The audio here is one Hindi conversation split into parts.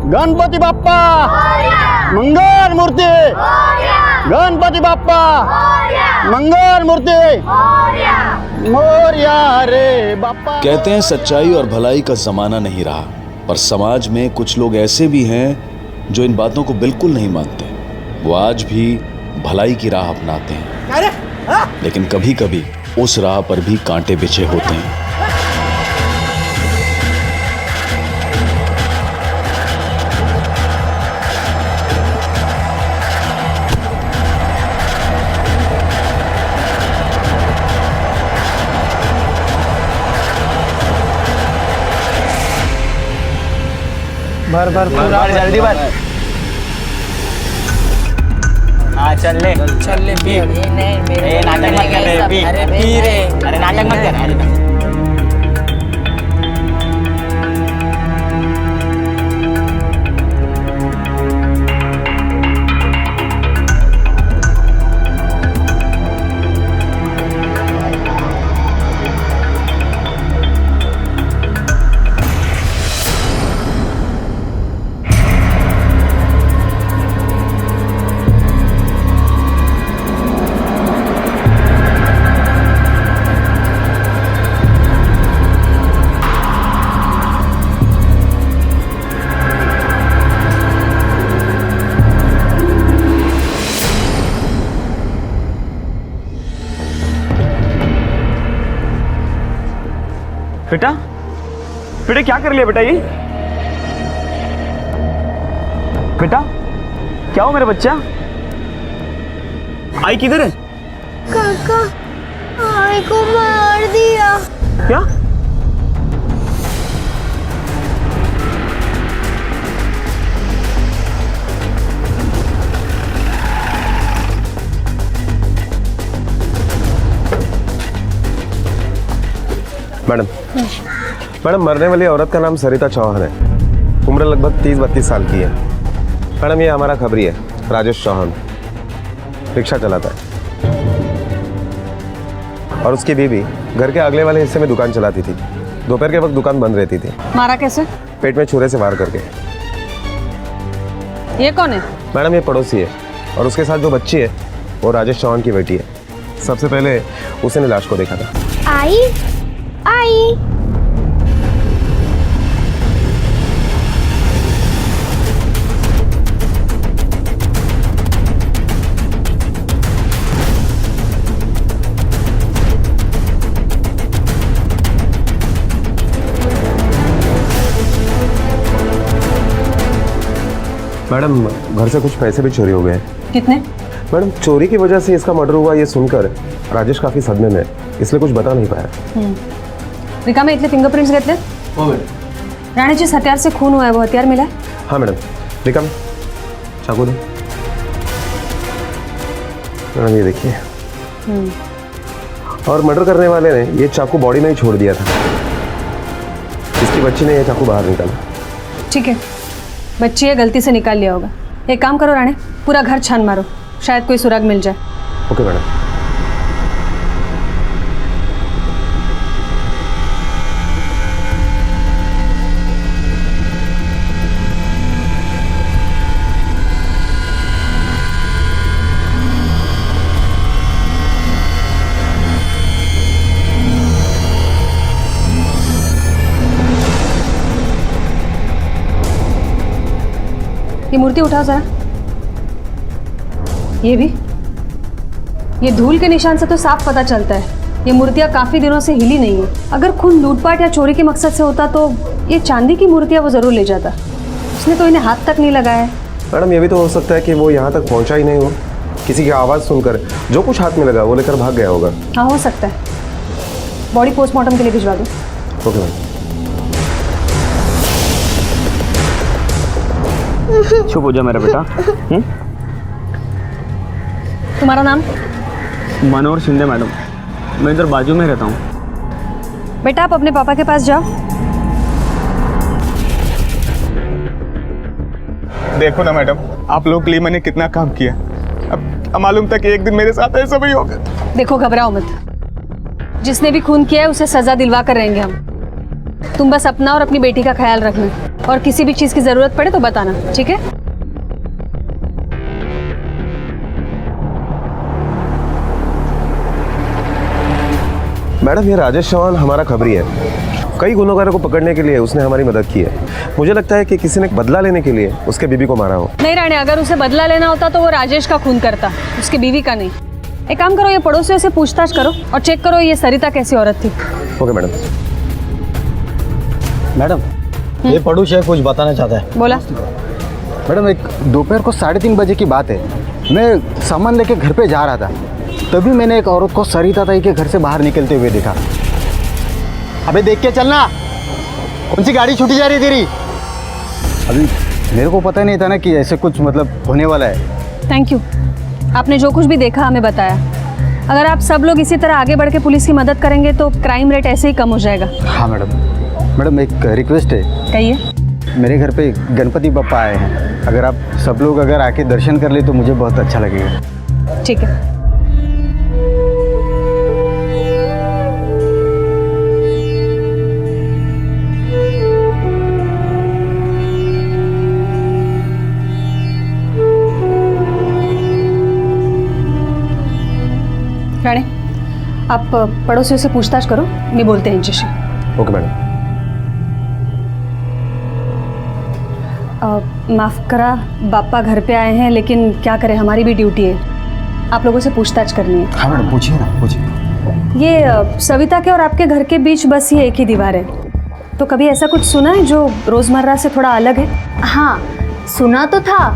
गणपति बाप्पा मंगल मूर्ति, गणपति बाप्पा मंगल मूर्ति, मोरया रे बाप्पा। कहते हैं सच्चाई और भलाई का जमाना नहीं रहा, पर समाज में कुछ लोग ऐसे भी हैं जो इन बातों को बिल्कुल नहीं मानते। वो आज भी भलाई की राह अपनाते हैं, लेकिन कभी कभी उस राह पर भी कांटे बिछे होते हैं। भर पूरा जल्दी भर। हाँ चल ले पी। नाटक मत कर रहे, पी रे। अरे नाटक मत कर। बेटा बेटा क्या कर लिया बेटा ये? बेटा क्या हो मेरा बच्चा? आई किधर है? काका आई को मार दिया। क्या? मैडम मरने वाली औरत का नाम सरिता चौहान है। उम्र लगभग 30-32 साल की है। मैडम ये हमारा खबरी है, राजेश चौहान, रिक्शा चलाता है और उसकी बीवी घर के अगले वाले हिस्से में दुकान चलाती थी। दोपहर के वक्त दुकान बंद रहती थी। मारा कैसे? पेट में छुरे से वार करके। ये कौन है? मैडम ये पड़ोसी है और उसके साथ जो बच्ची है वो राजेश चौहान की बेटी है। सबसे पहले उसने लाश को देखा था। आई मैडम घर से कुछ पैसे भी चोरी हो गए हैं। कितने? मैडम चोरी की वजह से इसका मर्डर हुआ ये सुनकर राजेश काफी सदमे में, इसलिए कुछ बता नहीं पाया। रिकामे इतने फिंगरप्रिंट्स घेतले? हो मैडम। राणे जिस हथियार से खून हुआ है वो हथियार मिला है? हाँ मैडम। रिकामे चाकू दो। मैडम ये देखिए। और मर्डर करने वाले ने ये चाकू बॉडी में ही छोड़ दिया था। इसकी बच्ची ने ये चाकू बाहर निकाला। ठीक है, बच्ची है, गलती से निकाल लिया होगा। एक काम करो राणे, पूरा घर छान मारो, शायद कोई सुराग मिल जाए। Okay madam. ये मूर्ति उठाओ जरा। ये भी, ये धूल के निशान से तो साफ पता चलता है ये मूर्तियां काफी दिनों से हिली नहीं है। अगर खून लूटपाट या चोरी के मकसद से होता तो ये चांदी की मूर्तियां वो जरूर ले जाता। उसने तो इन्हें हाथ तक नहीं लगाया है। मैडम ये भी तो हो सकता है कि वो यहाँ तक पहुँचा ही नहीं हो, किसी की आवाज़ सुनकर जो कुछ हाथ में लगा वो लेकर भाग गया होगा। हाँ हो सकता है। बॉडी पोस्टमार्टम के लिए भिजवा दो। Okay madam. चुप हो जा मेरा बेटा। तुम्हारा नाम? मनोहर शिंदे मैडम, मैं इधर बाजू में रहता हूँ। बेटा आप अपने पापा के पास जाओ। देखो ना मैडम, आप लोगों के लिए मैंने कितना काम किया। अब मालूम था कि एक दिन मेरे साथ ऐसा भी होगा। देखो घबराओ मत, जिसने भी खून किया है उसे सजा दिलवा कर रहेंगे हम। तुम बस अपना और अपनी बेटी का ख्याल रखना। और किसी भी चीज़ की ज़रूरत पड़े तो बताना, ठीक है? मैडम, ये राजेश चौहान हमारा खबरी है। कई गुनहगारों को पकड़ने के लिए उसने हमारी मदद की है। मुझे लगता है कि किसी ने बदला लेने के लिए उसके बीबी को मारा हो। नहीं राणे, अगर उसे बदला लेना होता तो वो राजेश का खून करता, उसकी बीवी का नहीं। एक काम करो, ये पड़ोसियों से पूछताछ करो और चेक करो ये सरिता कैसी औरत थी। Okay madam. मैडम, ये पड़ोसी है, कुछ बताना चाहता है। बोला। मैडम, एक दोपहर को 3:30 बजे की बात है। मैं सामान लेके घर पे जा रहा था, तभी मैंने एक औरत को सरिता ताई के घर से बाहर निकलते हुए देखा। अबे देख के चलना, कौन सी गाड़ी छूटी जा रही तेरी? अभी मेरे को पता नहीं था ना कि ऐसे कुछ मतलब होने वाला है। थैंक यू, आपने जो कुछ भी देखा हमें बताया। अगर आप सब लोग इसी तरह आगे बढ़ के पुलिस की मदद करेंगे तो क्राइम रेट ऐसे ही कम हो जाएगा। हाँ मैडम। मैडम, एक रिक्वेस्ट है। कहिए। मेरे घर पे गणपति बप्पा आए हैं, अगर आप सब लोग अगर आके दर्शन कर ले तो मुझे बहुत अच्छा लगेगा। ठीक है। राणे, आप पड़ोसियों से पूछताछ करो, मैं बोलते हैं इनसे। Okay madam. माफ़ करा, बापा घर पे आए हैं, लेकिन क्या करें, हमारी भी ड्यूटी है, आप लोगों से पूछताछ करनी है। हाँ मैडम, पूछिए ना, पूछिए। ये सविता के और आपके घर के बीच बस ये एक ही दीवार है, तो कभी ऐसा कुछ सुना है जो रोज़मर्रा से थोड़ा अलग है? हाँ, सुना तो था।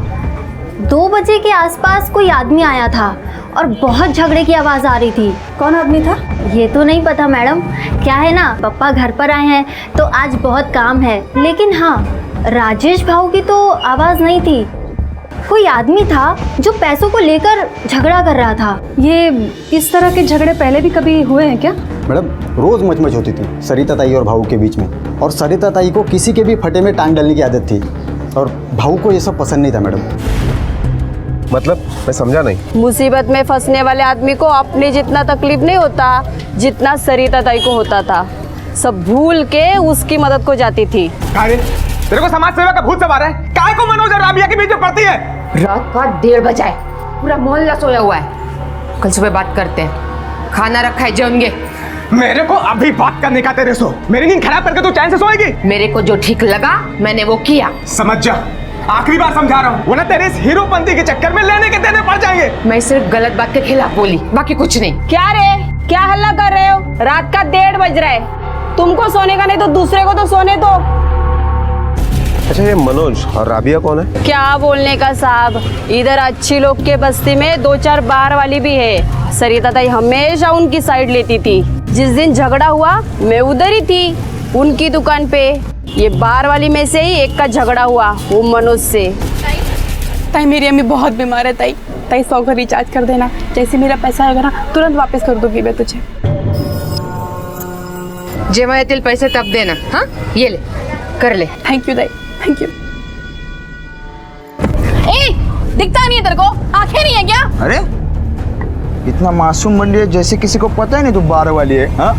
2 बजे के आसपास कोई आदमी आया था और बहुत झगड़े की आवाज़ आ रही थी। कौन आदमी था? ये तो नहीं पता मैडम, क्या है ना, पापा घर पर आए हैं तो आज बहुत काम है। लेकिन हाँ, राजेश भाऊ की तो आवाज़ नहीं थी। कोई आदमी था जो पैसों को लेकर झगड़ा कर रहा था। ये इस तरह के झगड़े पहले भी कभी हुए हैं क्या? मैडम, रोज़ मचमच होती थी सरिता ताई और भाऊ के बीच में, और सरिता ताई को किसी के भी फटे में टांग डालने की आदत थी, और भाऊ को ये सब पसंद नहीं था। मैडम, मतलब मैं समझा नहीं। मुसीबत में फंसने वाले आदमी को अपने जितना तकलीफ नहीं होता जितना सरिता ताई को होता था। सब भूल के उसकी मदद को जाती थी। तेरे को समाज सेवा का भूत सवार है। काय को मनोज और राबिया के बीच में पड़ती है? रात का 1:30 बजा है, पूरा मोहल्ला सोया हुआ है। कल सुबह बात करते हैं, खाना रखा है, जमेंगे। मेरे को अभी बात करने का तेरे सो। मेरी नींद खराब करके तू चैन से सोएगी? मेरे को जो ठीक लगा मैंने वो किया। समझ जा, आखिरी बार समझा रहा हूँ, वरना तेरे इस हीरोपंती के चक्कर में लेने के देने पड़ जाएंगे। मैं सिर्फ गलत बात के खिलाफ बोली, बाकी कुछ नहीं। क्या रे, क्या हल्ला कर रहे हो? रात का 1:30 बज रहा है, तुमको सोने का नहीं तो दूसरे को तो सोने दो। अच्छा, ये मनोज और राबिया कौन है? क्या बोलने का साहब, इधर अच्छी लोग के बस्ती में 2-4 बार वाली भी है। सरिता ताई हमेशा उनकी साइड लेती थी। जिस दिन झगड़ा हुआ मैं उधर ही थी उनकी दुकान पे। ये बार वाली में से ही एक का झगड़ा हुआ, वो मनोज से। ताई, मेरी अम्मी बहुत बीमार है। ताई 100 का रिचार्ज कर देना, जैसे मेरा पैसा आएगा ना तुरंत वापस कर दूंगी मैं तुझे। जेव्हा येतील पैसे तब देना। हाँ, ये ले, कर ले। थैंक यू ताई, थैंक यू। ए, दिखता नहीं है तेरे को? आंखें नहीं है क्या? अरे इतना मासूम बन रही है जैसे किसी को पता ही नहीं तू बार वाली है। हाँ,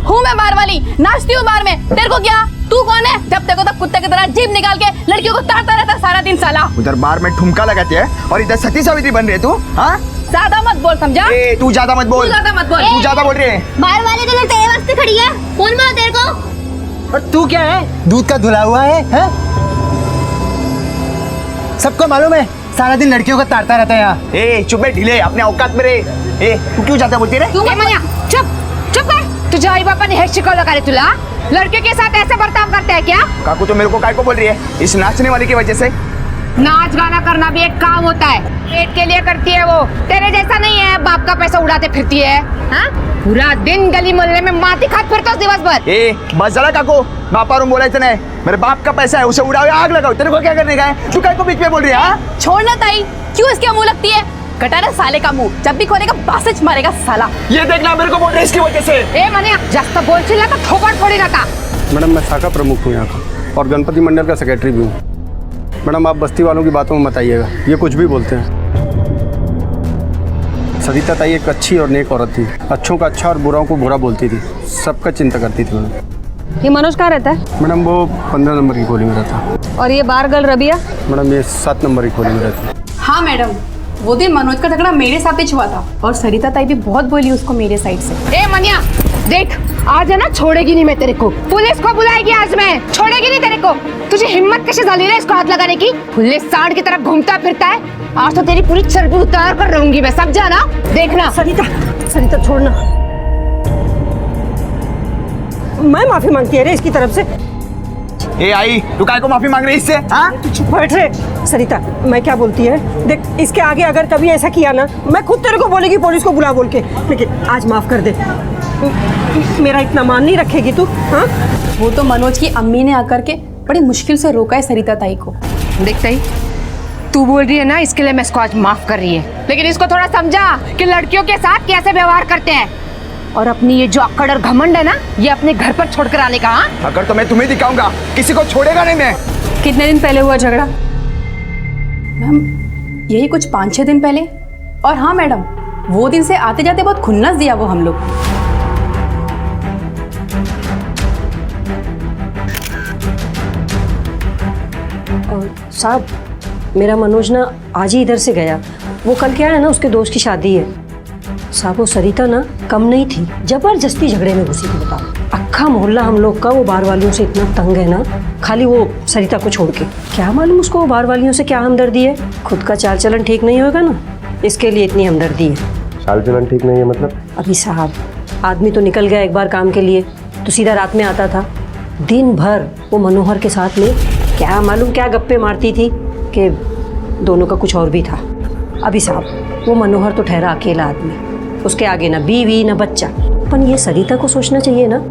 हूँ मैं बार वाली, नाचती हूँ बार में। तेरे को क्या? तू कौन है? जब देखो तब कुत्ते की तरह जीभ निकाल के लड़कियों को ताड़ता रहता सारा दिन साला। उधर बार में ठुमका लगाती है और इधर सती सावित्री बन रही है तू। हाँ, ज्यादा मत बोल, समझा? ए, तू ज्यादा मत बोल। तू ज्यादा मत बोल। तू ज्यादा बोल रही है। बाहर वाले तो तेरे वास्ते खड़ी है, कौन बोला तेरे को? और तू क्या है, दूध का धुला हुआ है, हैं? सबको मालूम है सारा दिन लड़कियों को ताड़ता रहता है यहाँ। ए, चुप है ढीले, अपने औकात में रहे। ए, तू क्यों ज्यादा बोलती है? तू क्या मनिया? चुप चुप कर। तुझ्या आई बापा ने हेड शिकवलं का रे तुला? लड़के के साथ ऐसे बर्ताव करते हैं क्या? काकू तो मेरे को काय को बोल रही है? इस नाचने वाली की वजह से। नाच गाना करना भी एक काम होता है, पेट के लिए करती है वो। तेरे जैसा नहीं है, बाप का पैसा उड़ाते फिरती है। हाँ, पूरा दिन गली मोहल्ले में माटी खात फिरतोस दिवस भर। ए, बस जरा काकू, बापा रूम बोलायचं नाही। मेरे बाप का पैसा है, उसे उड़ाओ या आग लगाओ। तेरे को क्या करने का है? तू काय को बीच में बोल रही है? हाँ, छोड़ना ताई, क्यों इसके मुंह लगती है? कटारा साले का मुंह, जब भी खोलेगा बासच मारेगा साला। ये देखना, मेरे को बोल रही है इसकी वजह से। ए मनिया, जास्त बोलशील ना तो थोपड़ फोडीन आता। मैडम, मैं शाखा प्रमुख हूँ यहाँ का और गणपति मंडल का सेक्रेटरी भी हूँ। मैडम, आप बस्ती वालों की बातों में मत आइएगा, ये कुछ भी बोलते हैं। सरिता ताई एक अच्छी और नेक औरत थी, अच्छों का अच्छा और बुराओं को बुरा बोलती थी, सबका चिंता करती थी मैडम। ये मनोज कहाँ रहता है? मैडम वो 15 नंबर की गोली में रहता है। और ये बार गर्ल रबिया? मैडम ये 7 नंबर की गोली में रहती है। हाँ मैडम, वो दिन मनोज का झगड़ा मेरे साथ ही हुआ था और सरिता ताई भी बहुत बोली उसको मेरे साइड से। ए मनिया देख, आज है ना छोड़ेगी नहीं मैं तेरे को। पुलिस को बुलाएगी आज मैं, छोड़ेगी नहीं तेरे को। तुझे हिम्मत कैसे झाली रे इसको हाथ लगाने की? पुलिस सांड की तरफ घूमता फिरता है। आज तो तेरी पूरी चर्बी उतार कर रहूंगी मैं, समझा ना? देखना। सरिता छोड़ना, मैं माफी मांगती है रे इसकी तरफ से। ए आई, तू काय को माफी मांग रही इससे? हाँ? चुप बैठ रे। सरिता मैं क्या बोलती है, देख इसके आगे अगर कभी ऐसा किया ना, मैं खुद तेरे को बोलेगी पुलिस को बुला बोल के। लेकिन आज माफ कर दे, मेरा इतना मान नहीं रखेगी तू? हाँ, वो तो मनोज की अम्मी ने आकर के बड़ी मुश्किल से रोका है सरिता ताई को। देख ताई, तू बोल रही है ना इसके लिए मैं इसको आज माफ कर रही है, लेकिन इसको थोड़ा समझा कि लड़कियों के साथ कैसे व्यवहार करते हैं। और अपनी ये जो अक्कड़ और घमंड है ना, ये अपने घर पर छोड़कर आने का। हाँ? अगर तो मैं तुम्हें दिखाऊंगा, किसी को छोड़ेगा नहीं मैं। कितने दिन पहले हुआ झगड़ा? मैम यही कुछ 5-6 दिन पहले। और हाँ मैडम, वो दिन से आते जाते बहुत खुन्नस दिया वो हम लोग। साहब मेरा मनोज ना आज ही इधर से गया। वो कल क्या है ना, उसके दोस्त की शादी है। साहब वो सरिता ना कम नहीं थी, जबरदस्ती झगड़े में घुसी थी। बताओ, अक्खा मोहल्ला हम लोग का वो बार वालियों से इतना तंग है ना, खाली वो सरिता को छोड़ के। क्या मालूम उसको वो बार वालियों से क्या हमदर्दी है। खुद का चाल चलन ठीक नहीं होगा ना, इसके लिए इतनी हमदर्दी है। चाल चलन ठीक नहीं है मतलब? अभी साहब आदमी तो निकल गया एक बार काम के लिए, तो सीधा रात में आता था। दिन भर वो मनोहर के साथ में क्या मालूम क्या गप्पे मारती थी कि दोनों का कुछ और भी था। अभी साहब वो मनोहर तो ठहरा अकेला आदमी, उसके आगे ना बीवी ना बच्चा। पर ये सरिता को सोचना चाहिए ना,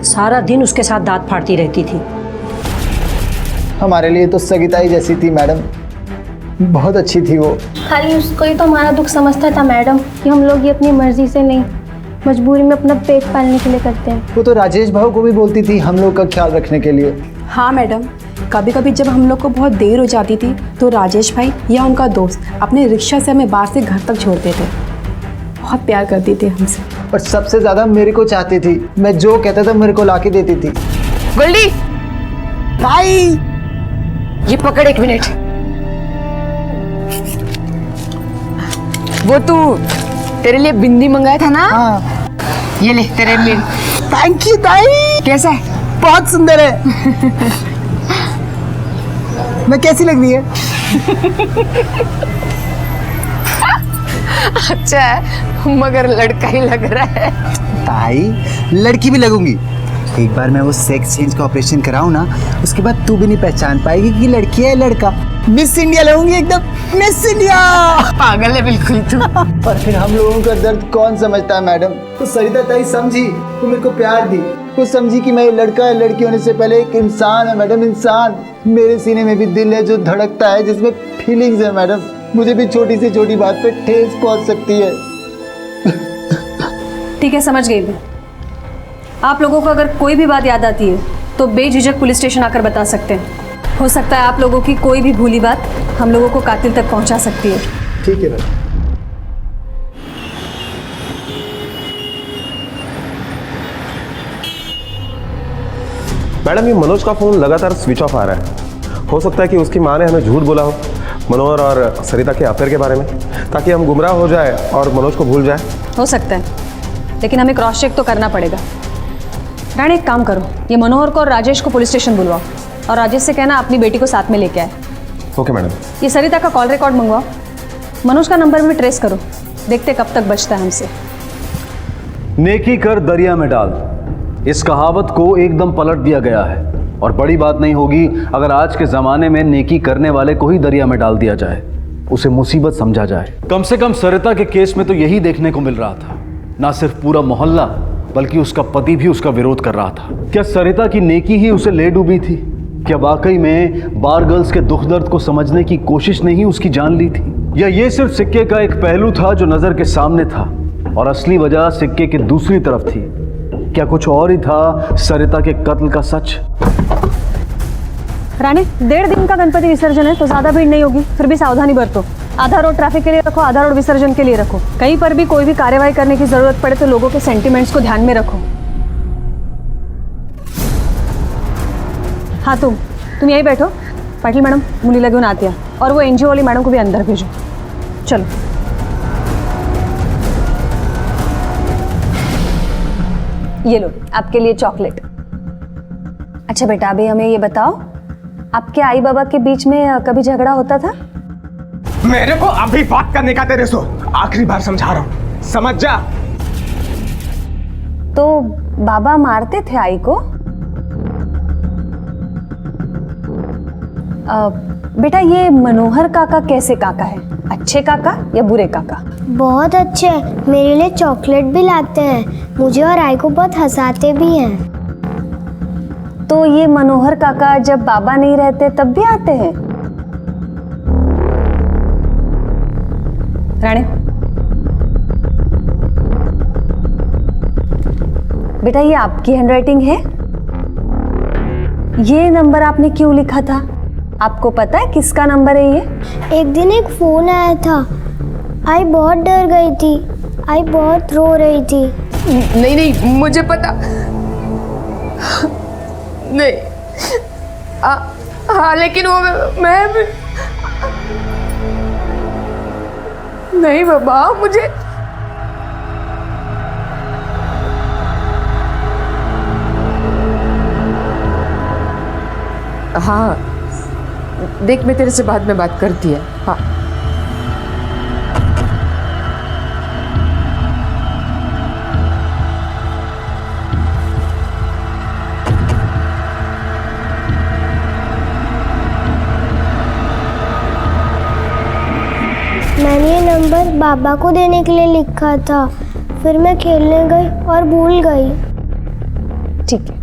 सारा दिन उसके साथ दांत फाड़ती रहती थी। हमारे लिए तो सगिताई जैसी थी मैडम, बहुत अच्छी थी वो। खाली उसको ही तो हमारा दुख समझता था मैडम, कि हम लोग ये अपनी मर्जी से नहीं, मजबूरी में अपना पेट पालने के लिए करते हैं। वो तो राजेश भाव को भी बोलती थी हम लोग का ख्याल रखने के लिए। हाँ मैडम, कभी कभी जब हम लोग को बहुत देर हो जाती थी तो राजेश भाई या उनका दोस्त अपने रिक्शा से हमें बाहर से घर तक छोड़ते थे। बहुत प्यार करती थी हमसे, और सबसे ज्यादा मेरे को चाहती थी। मैं जो कहता था मेरे को लाके देती थी। गोल्डी भाई, ये पकड़ 1 मिनट। वो तू तेरे लिए बिंदी मंगाया था ना? हाँ। ये ले तेरे लिए। थैंक यू ताई। कैसा है? बहुत सुंदर है। मैं कैसी लग रही है? अच्छा है, मगर लड़का ही लग रहा है। ताई लड़की भी लगूंगी। एक बार मैं वो सेक्स चेंज का ऑपरेशन कराऊं ना, उसके बाद तू भी नहीं पहचान पाएगी कि लड़की है लड़का। मिस इंडिया लगूंगी एकदम, मिस इंडिया। पागल है बिल्कुल तू। पर फिर हम लोगों का दर्द कौन समझता है मैडम? तो सरिता ताई समझी, वो मेरे को प्यार दी, वो समझी कि मैं ये लड़का है, लड़की होने से पहले एक इंसान है मैडम, इंसान। मेरे सीने में भी दिल है जो धड़कता है, जिसमें फीलिंग्स है मैडम। मुझे भी छोटी से छोटी बात पे ठेस पहुंच सकती है। ठीक है, समझ गई मैं। आप लोगों को अगर कोई भी बात याद आती है तो बेझिझक पुलिस स्टेशन आकर बता सकते हैं। हो सकता है आप लोगों की कोई भी भूली बात हम लोगों को कातिल तक पहुंचा सकती है। ठीक है मैडम। मैडम ये मनोज का फ़ोन लगातार स्विच ऑफ आ रहा है। हो सकता है कि उसकी माँ ने हमें झूठ बोला हो मनोहर और सरिता के अफेयर के बारे में, ताकि हम गुमराह हो जाए और मनोज को भूल जाए। हो सकता है, लेकिन हमें क्रॉस चेक तो करना पड़ेगा। रानी एक काम करो, ये मनोहर को और राजेश को पुलिस स्टेशन बुलवाओ और राजेश से कहना अपनी बेटी को साथ में लेके आए। Okay madam. ये सरिता का कॉल रिकॉर्ड मंगवाओ, मनोज का नंबर भी ट्रेस करो, देखते कब तक बचता है हमसे। नेकी कर दरिया में डाल, इस कहावत को एकदम पलट दिया गया है। और बड़ी बात नहीं होगी अगर आज के ज़माने में नेकी करने वाले को ही दरिया में डाल दिया जाए, उसे मुसीबत समझा जाए। कम से कम सरिता के केस में तो यही देखने को मिल रहा था। ना सिर्फ पूरा मोहल्ला बल्कि उसका पति भी उसका विरोध कर रहा था। क्या सरिता की नेकी ही उसे ले डूबी थी? क्या वाकई में बार गर्ल्स के दुख दर्द को समझने की कोशिश ने ही उसकी जान ली थी? या ये सिर्फ सिक्के का एक पहलू था जो नज़र के सामने था और असली वजह सिक्के की दूसरी तरफ थी? क्या कुछ और ही था सरिता के कत्ल का सच? रानी 1.5 दिन का गणपति विसर्जन है तो ज़्यादा भीड़ नहीं होगी, फिर भी सावधानी बरतो। आधा रोड ट्रैफिक के लिए रखो, आधा रोड विसर्जन के लिए रखो। कहीं पर भी कोई भी कार्रवाई करने की जरूरत पड़े तो लोगों के सेंटिमेंट्स को ध्यान में रखो। हाँ तुम यही बैठो, पाटिल मैडम मुलीला घेऊन आत्या और वो एनजीओ वाली मैडम को भी अंदर भेजो। चलो। ये लो आपके लिए चॉकलेट। अच्छा बेटा अभी हमें ये बताओ, आपके आई बाबा के बीच में कभी झगड़ा होता था? मेरे को अभी बात करने का तेरे सो आखिरी बार समझा रहा हूँ, समझ जा। तो बाबा मारते थे आई को? बेटा ये मनोहर काका कैसे काका है, अच्छे काका या बुरे काका? बहुत अच्छे, मेरे लिए चॉकलेट भी लाते हैं, मुझे और आई को बहुत हंसाते भी हैं। तो ये मनोहर काका जब बाबा नहीं रहते तब भी आते हैं? राणे बेटा ये आपकी हैंडराइटिंग है? ये नंबर आपने क्यों लिखा था? आपको पता है किसका नंबर है ये? एक दिन एक फोन आया था, आई बहुत डर गई थी, आई बहुत रो रही थी। नहीं नहीं मुझे पता नहीं। हाँ लेकिन वो मैं नहीं बाबा मुझे हाँ देख मैं तेरे से बाद में बात करती है। हाँ मैंने ये नंबर बाबा को देने के लिए लिखा था, फिर मैं खेलने गई और भूल गई। ठीक है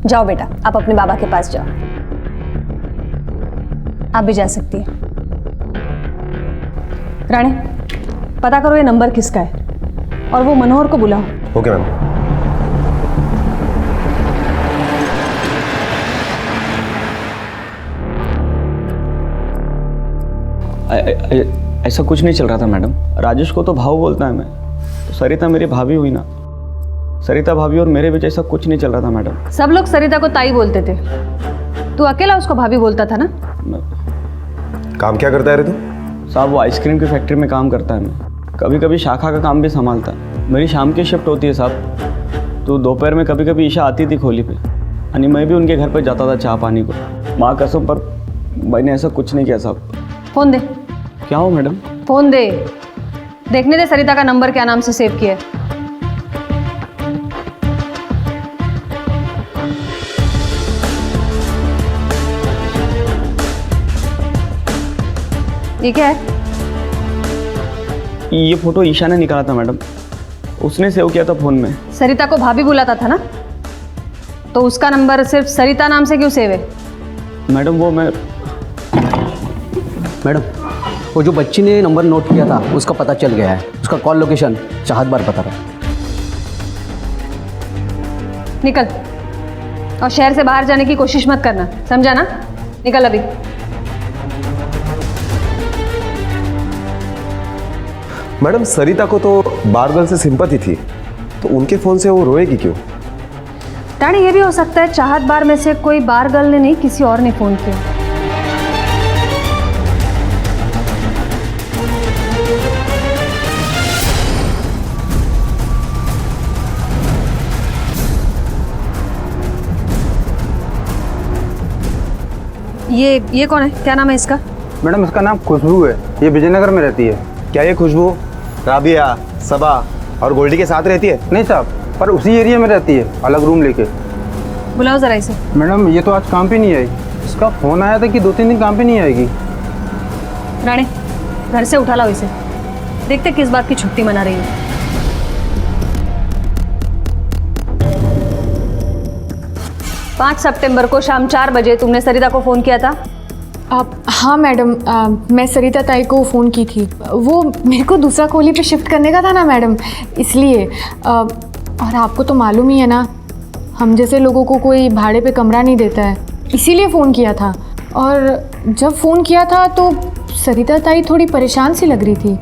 जाओ बेटा, आप अपने बाबा के पास जाओ, आप भी जा सकती हैं। राणे पता करो ये नंबर किसका है और वो मनोहर को बुलाओ। Okay ma'am. ऐसा कुछ नहीं चल रहा था मैडम, राजेश को तो भाव बोलता है मैं, तो सरिता मेरी भाभी हुई ना, सरिता भाभी और मेरे बीच ऐसा कुछ नहीं चल रहा था मैडम। सब लोग सरिता को ताई बोलते थे, तू अकेला उसको भाभी बोलता था ना? काम क्या करता है रे तू? साहब वो आइसक्रीम की फैक्ट्री में काम करता है, मैं कभी कभी शाखा का काम भी संभालता है। मेरी शाम की शिफ्ट होती है साहब, तो दोपहर में कभी कभी ईशा आती थी खोली पे, यानी मैं भी उनके घर पे जाता था चाय पानी को। माँ कसम पर मैंने ऐसा कुछ नहीं किया साहब। फोन दे। क्या हो मैडम? फोन दे, देखने दे सरिता का नंबर क्या नाम से सेव किया है। ये क्या है? ये फोटो ईशा ने निकाला था मैडम, उसने सेव किया था फोन में। सरिता को भाभी बुलाता था ना, तो उसका नंबर सिर्फ सरिता नाम से क्यों सेव है? मैडम वो मैडम वो जो बच्ची ने नंबर नोट किया था उसका पता चल गया है, उसका कॉल लोकेशन चाहत बार बता रहा है। निकल और शहर से बाहर जाने की कोशिश मत करना, समझा ना? निकल अभी। मैडम सरिता को तो बारगल से सिंपैथी थी, तो उनके फोन से वो रोएगी क्यों? रानी ये भी हो सकता है चाहत बार में से कोई बार गर्ल ने नहीं, किसी और ने फोन किया। ये कौन है, क्या नाम है इसका? मैडम इसका नाम खुशबू है, ये विजयनगर में रहती है। क्या ये खुशबू राबिया, सबा और गोल्डी के साथ रहती है? नहीं साहब, पर उसी एरिया में रहती है, अलग रूम लेके। बुलाओ जरा इसे। मैडम ये तो आज काम पे नहीं आई, इसका फोन आया था कि 2-3 दिन काम पे नहीं आएगी। राणे घर से उठा लाओ इसे, देखते किस बात की छुट्टी मना रही है। 5 सितंबर को शाम 4 बजे तुमने सरिता को फ़ोन किया था? हाँ मैडम, मैं सरिता ताई को फ़ोन की थी। वो मेरे को दूसरा कोहली पे शिफ्ट करने का था ना मैडम, इसलिए। और आपको तो मालूम ही है ना, हम जैसे लोगों को कोई भाड़े पे कमरा नहीं देता है, इसीलिए फ़ोन किया था। और जब फ़ोन किया था तो सरिता ताई थोड़ी परेशान सी लग रही थी।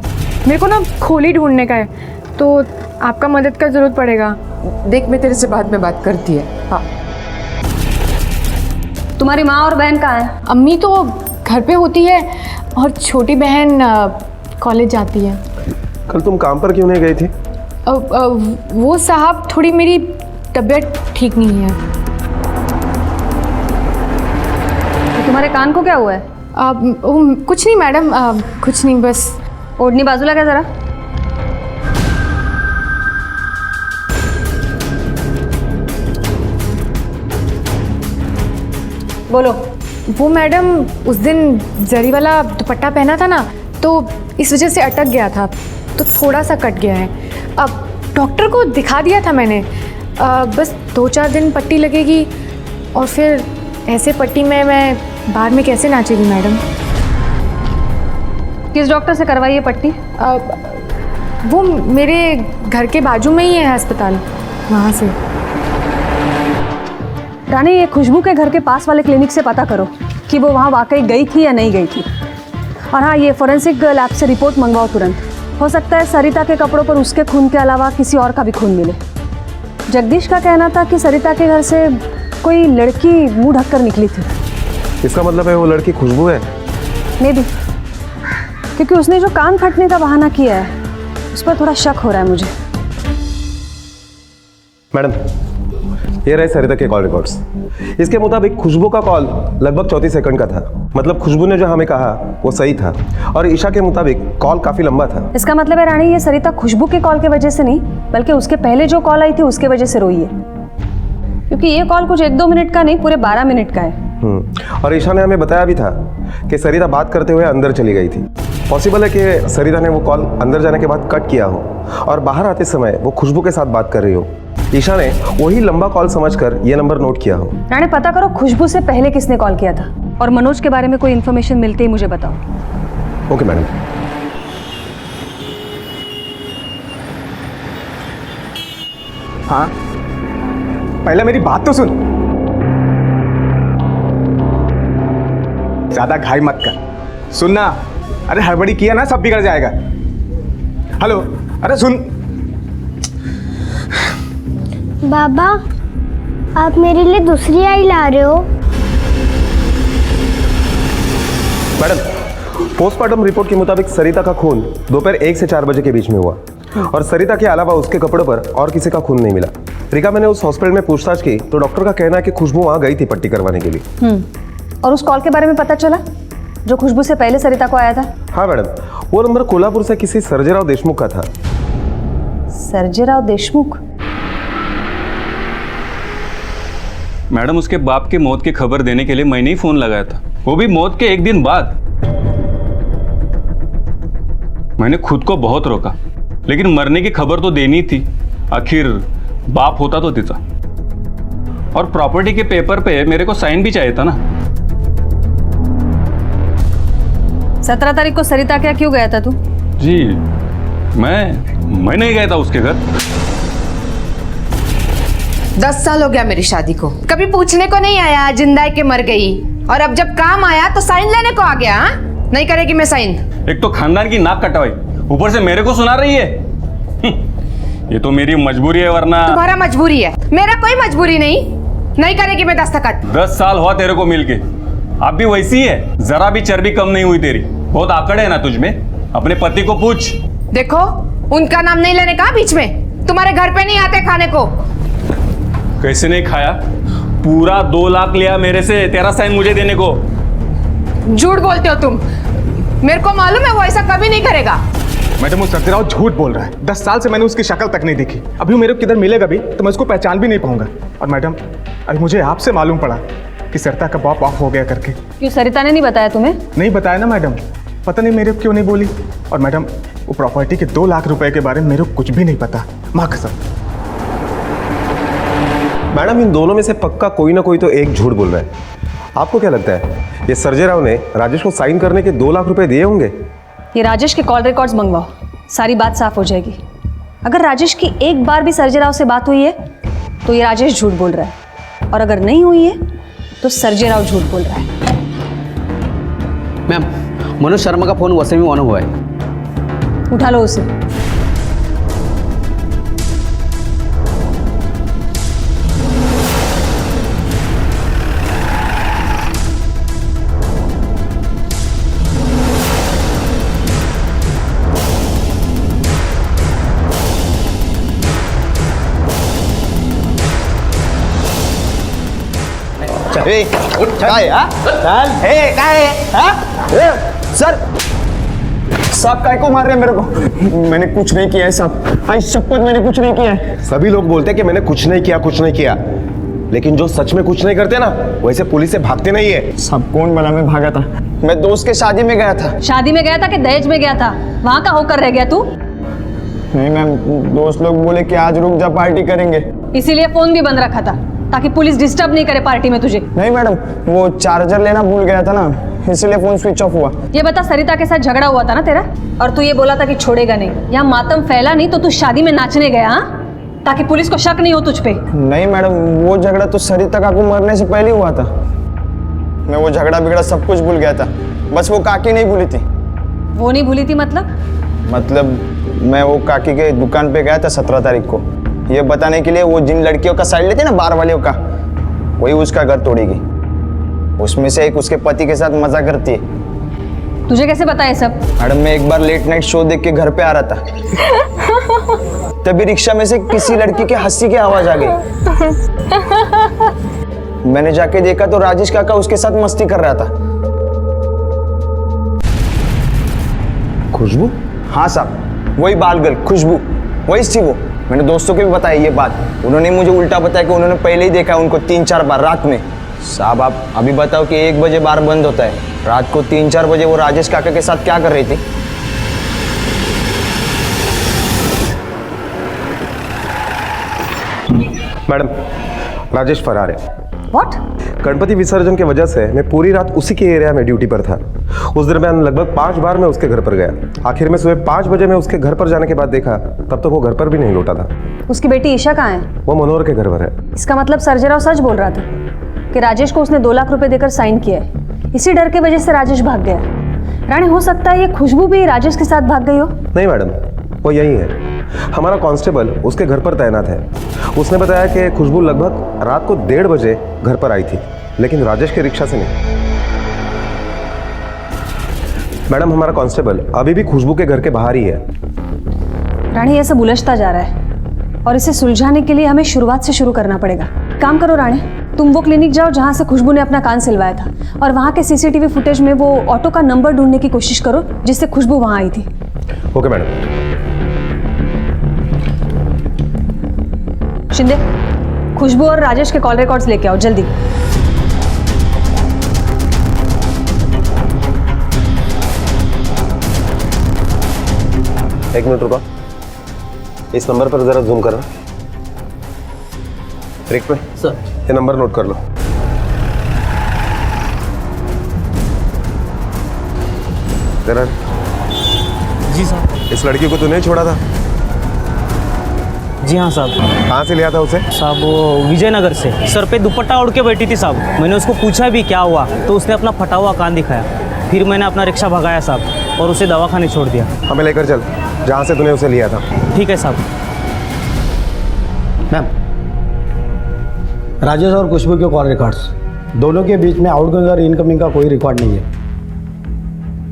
मेरे को ना खोली ढूंढने का है, तो आपका मदद का ज़रूरत पड़ेगा। देख मैं तेरे से बाद में बात करती है। हाँ तुम्हारी माँ और बहन कहाँ है? अम्मी तो घर पे होती है और छोटी बहन कॉलेज जाती है। कल तुम काम पर क्यों नहीं गई थी? वो साहब थोड़ी मेरी तबीयत ठीक नहीं है। तो तुम्हारे कान को क्या हुआ है? कुछ नहीं मैडम, कुछ नहीं, बस। ओढ़नी बाजूला क्या जरा। बोलो। वो मैडम उस दिन जरी वाला दुपट्टा पहना था ना, तो इस वजह से अटक गया था, तो थोड़ा सा कट गया है। अब डॉक्टर को दिखा दिया था मैंने, बस 2-4 दिन पट्टी लगेगी और फिर ऐसे पट्टी में मैं बाहर में कैसे नाचेगी मैडम। किस डॉक्टर से करवाई है पट्टी? वो मेरे घर के बाजू में ही है अस्पताल, वहाँ से। रानी, ये खुशबू के घर के पास वाले क्लिनिक से पता करो कि वो वहाँ वाकई गई थी या नहीं गई थी। और हाँ, ये फोरेंसिक लैब से रिपोर्ट मंगवाओ तुरंत। हो सकता है सरिता के कपड़ों पर उसके खून के अलावा किसी और का भी खून मिले। जगदीश का कहना था कि सरिता के घर से कोई लड़की मुंह ढककर निकली थी। इसका मतलब है वो लड़की खुशबू है? मे बी, क्योंकि उसने जो कान फटने का बहाना किया है उस पर थोड़ा शक हो रहा है मुझे। मैडम, ये रहे सरिता के कॉल रिकॉर्ड्स। इसके मुताबिक खुशबू का कॉल लगभग 34 सेकंड का था। मतलब खुशबू ने जो हमें कहा वो सही था, और ईशा के मुताबिक कॉल काफी लंबा था। इसका मतलब है रानी, ये सरिता खुशबू के कॉल की वजह से नहीं, बल्कि उसके पहले जो कॉल आई थी उसके वजह से रोई है, क्योंकि ये कॉल कुछ 1-2 मिनट का नहीं, पूरे 12 मिनट का है। और ईशा ने हमें बताया भी था कि सरिता बात करते हुए अंदर चली गई थी। पॉसिबल है कि सरिता ने वो कॉल अंदर जाने के बाद कट किया हो और बाहर आते समय वो खुशबू के साथ बात कर रही हो। ईशा ने वही लंबा कॉल समझकर ये नंबर नोट किया हो। रानी, पता करो खुशबू से पहले किसने कॉल किया था, और मनोज के बारे में कोई इन्फॉर्मेशन मिलते ही मुझे बताओ। Okay madam. हाँ, पहले मेरी बात तो सुन। ज्यादा घाई मत कर, सुनना। अरे हड़बड़ी किया ना, सब बिगड़ जाएगा। हेलो, अरे सुन। बाबा, आप मेरे लिए दूसरी आई ला रहे हो? मैडम, पोस्टमार्टम रिपोर्ट के मुताबिक सरिता का खून दोपहर 1 से 4 बजे के बीच में हुआ, और सरिता के अलावा उसके कपड़ों पर और किसी का खून नहीं मिला। रिका, मैंने उस हॉस्पिटल में पूछताछ की तो डॉक्टर का कहना है कि खुशबू वहां गई थी पट्टी करवाने के लिए। और उस कॉल के बारे में पता चला जो खुशबू से पहले सरिता को आया था? हाँ मैडम, वो नंबर कोल्हापुर से किसी सर्जेराव देशमुख का था। सर्जेराव देशमुख? मैडम, उसके बाप के मौत की खबर देने के लिए मैंने ही फोन लगाया था, वो भी मौत के 1 दिन बाद। मैंने खुद को बहुत रोका, लेकिन मरने की खबर तो देनी थी। आखिर बाप होता तो तिचा, और प्रॉपर्टी के पेपर पे मेरे को साइन भी चाहिए था ना। 17 तारीख को सरिता क्या क्यों गया था तू? जी, मैं नहीं गया था उसके घर। 10 साल हो गया मेरी शादी को, कभी पूछने को नहीं आया जिंदा है कि मर गई, और अब जब काम आया तो साइन लेने को आ गया। हाँ, नहीं करेगी मैं साइन। एक तो खानदान की नाक कटवाई, ऊपर से मेरे को सुना रही है। ये तो मेरी मजबूरी है, वरना। तुम्हारा मजबूरी है, मेरा कोई मजबूरी नहीं करेगी मैं दस्तखत। 10 साल हुआ तेरे को मिलके, अब भी वैसी है, जरा भी चर्बी कम नहीं हुई तेरी। बहुत आकड़ है ना तुझ में, अपने पति को पूछ। देखो, उनका नाम नहीं लेने का बीच में, तुम्हारे घर पे नहीं आते खाने को। कैसे नहीं खाया? पूरा 2 लाख लिया मेरे से तेरा साइन मुझे देने को। झूठ बोलते हो तुम, मेरे को मालूम है वो ऐसा कभी नहीं करेगा। मैडम, वो सर्जेराव झूठ बोल रहा है। 10 साल से मैंने उसकी शक्ल तक नहीं देखी, अभी वो मेरे को किधर मिलेगा भी तो मैं उसको पहचान भी नहीं पाऊंगा। और मैडम, अभी मुझे आपसे मालूम पड़ा कि सरिता का बाप ऑफ हो गया करके। क्यों, सरिता ने नहीं बताया तुम्हें? नहीं बताया ना मैडम, पता नहीं मेरे को क्यों नहीं बोली। और मैडम, वो प्रॉपर्टी के 2 लाख रुपए के बारे में मेरे को कुछ भी नहीं पता, माँ कसम। मैडम, इन दोनों में से पक्का कोई ना कोई तो एक झूठ बोल रहा है। आपको क्या लगता है, ये सर्जेराव ने राजेश को साइन करने के 2 लाख रुपए दिए होंगे? ये राजेश के कॉल रिकॉर्ड्स मंगवाओ, सारी बात साफ हो जाएगी। अगर राजेश की एक बार भी सर्जेराव से बात हुई है तो ये राजेश झूठ बोल रहा है, और अगर नहीं हुई है तो सर्जेराव झूठ बोल रहा है। मैम, मनोज शर्मा का फोन वैसे भी ऑन हुआ है। उठा लो उसे। सर साहब काय को मार रहे हैं मेरे को? मैंने कुछ नहीं किया है साहब, आई शपथ मैंने कुछ नहीं किया है। सभी लोग बोलते हैं कि मैंने कुछ नहीं किया, लेकिन जो सच में कुछ नहीं करते ना वैसे पुलिस से भागते नहीं है। सब कौन बोला मैं भागा था? मैं दोस्त के शादी में गया था। शादी में गया था कि दहेज में गया था? वहाँ का होकर रह गया तू? नहीं मैम, दोस्त लोग बोले कि आज रुक जा पार्टी करेंगे, इसीलिए फोन भी बंद रखा था ताकि पुलिस डिस्टर्ब नहीं करे पार्टी में तुझे। नहीं मैडम, वो चार्जर लेना भूल गया था ना, इसलिए फोन स्विच ऑफ हुआ। ये बता, सरिता के साथ झगड़ा हुआ था ना तेरा, और तू ये बोला था कि छोड़ेगा नहीं। यहाँ मातम फैला नहीं तो तू शादी में नाचने गया, हाँ? ताकि पुलिस को शक नहीं हो तुझ पे। नहीं मैडम, वो झगड़ा तो सरिता काकू मरने से पहले हुआ था। मैं वो झगड़ा बिगड़ा सब कुछ भूल गया था, बस वो काकी नहीं भूली थी। वो नहीं भूली थी मतलब मैं वो काकी के दुकान पे गया था 17 तारीख को, ये बताने के लिए वो जिन लड़कियों का साइड लेते ना, बार वालियों का, वही उसका घर तोड़ेगी। उसमें से एक उसके पति के साथ मजा करती है। तुझे कैसे पता है सब? मैडम, मैं एक बार लेट नाइट शो देख के घर पे आ रहा था, तभी रिक्शा में से किसी लड़की के हंसी की आवाज आ गई। मैंने जाके देखा तो राजेश काका उसके साथ मस्ती कर रहा था। खुशबू? हाँ साहब, वही बाल गर्ल खुशबू, वही थी वो। मैंने दोस्तों को भी बताया ये बात, उन्होंने मुझे उल्टा बताया कि उन्होंने पहले ही देखा उनको 3-4 बार रात में। साहब आप अभी बताओ कि 1 बजे बार बंद होता है, रात को 3-4 बजे वो राजेश काका के साथ क्या कर रही थी? मैडम, राजेश फरार है। What? गणपति विसर्जन की वजह से मैं पूरी रात उसी के एरिया में ड्यूटी पर था। उस दरमियान लगभग 5 बार मैं उसके घर पर गया। आखिर में सुबह 5 बजे मैं उसके घर पर जाने के बाद देखा, तब तो वो घर पर भी नहीं लौटा था। उसकी बेटी ईशा कहाँ है? वो मनोहर के घर पर है। इसका मतलब सर्जेराव सच बोल रहा था कि राजेश को उसने 2 लाख रुपए देकर साइन किया है। इसी डर की वजह से राजेश भाग गया। रानी, हो सकता है ये खुशबू भी राजेश के साथ भाग गई हो? नहीं मैडम, वो यही है। हमारा कांस्टेबल उसके घर पर तैनात है। उसने बताया कि खुशबू लगभग रात को 1:30 बजे घर पर आई थी, लेकिन राजेश के रिक्शा से नहीं। मैडम, हमारा कांस्टेबल अभी भी खुशबू के घर के बाहर ही है। रानी, ये सब उलझता जा रहा है और इसे सुलझाने के लिए हमें शुरुआत से शुरू करना पड़ेगा। काम करो रानी, तुम वो क्लिनिक जाओ जहाँ से खुशबू ने अपना कान सिलवाया था, और वहाँ के सीसीटीवी फुटेज में वो ऑटो का नंबर ढूंढने की कोशिश करो जिससे खुशबू वहाँ आई थी। Okay madam. शिंदे, खुशबू और राजेश के कॉल रिकॉर्ड्स लेके आओ जल्दी। एक मिनट रुको, इस नंबर पर जरा जूम करना। रिक पे सर, ये नंबर नोट कर लो। जरा। जी साहब। इस लड़की को तूने छोड़ा था? जी हाँ साहब। कहाँ से लिया था उसे? साहब वो विजयनगर से। सर पे दुपट्टा ओढ़ के बैठी थी साहब। मैंने उसको पूछा भी क्या हुआ, तो उसने अपना फटा हुआ कान दिखाया। फिर मैंने अपना रिक्शा भगाया साहब और उसे दवाखाने छोड़ दिया। हमें लेकर चल जहाँ से तूने उसे लिया था। ठीक है साहब। मैम, राजेश और खुशबू के कॉल रिकॉर्ड्स, दोनों के बीच में आउटगोइंग और इनकमिंग का कोई रिकॉर्ड नहीं है।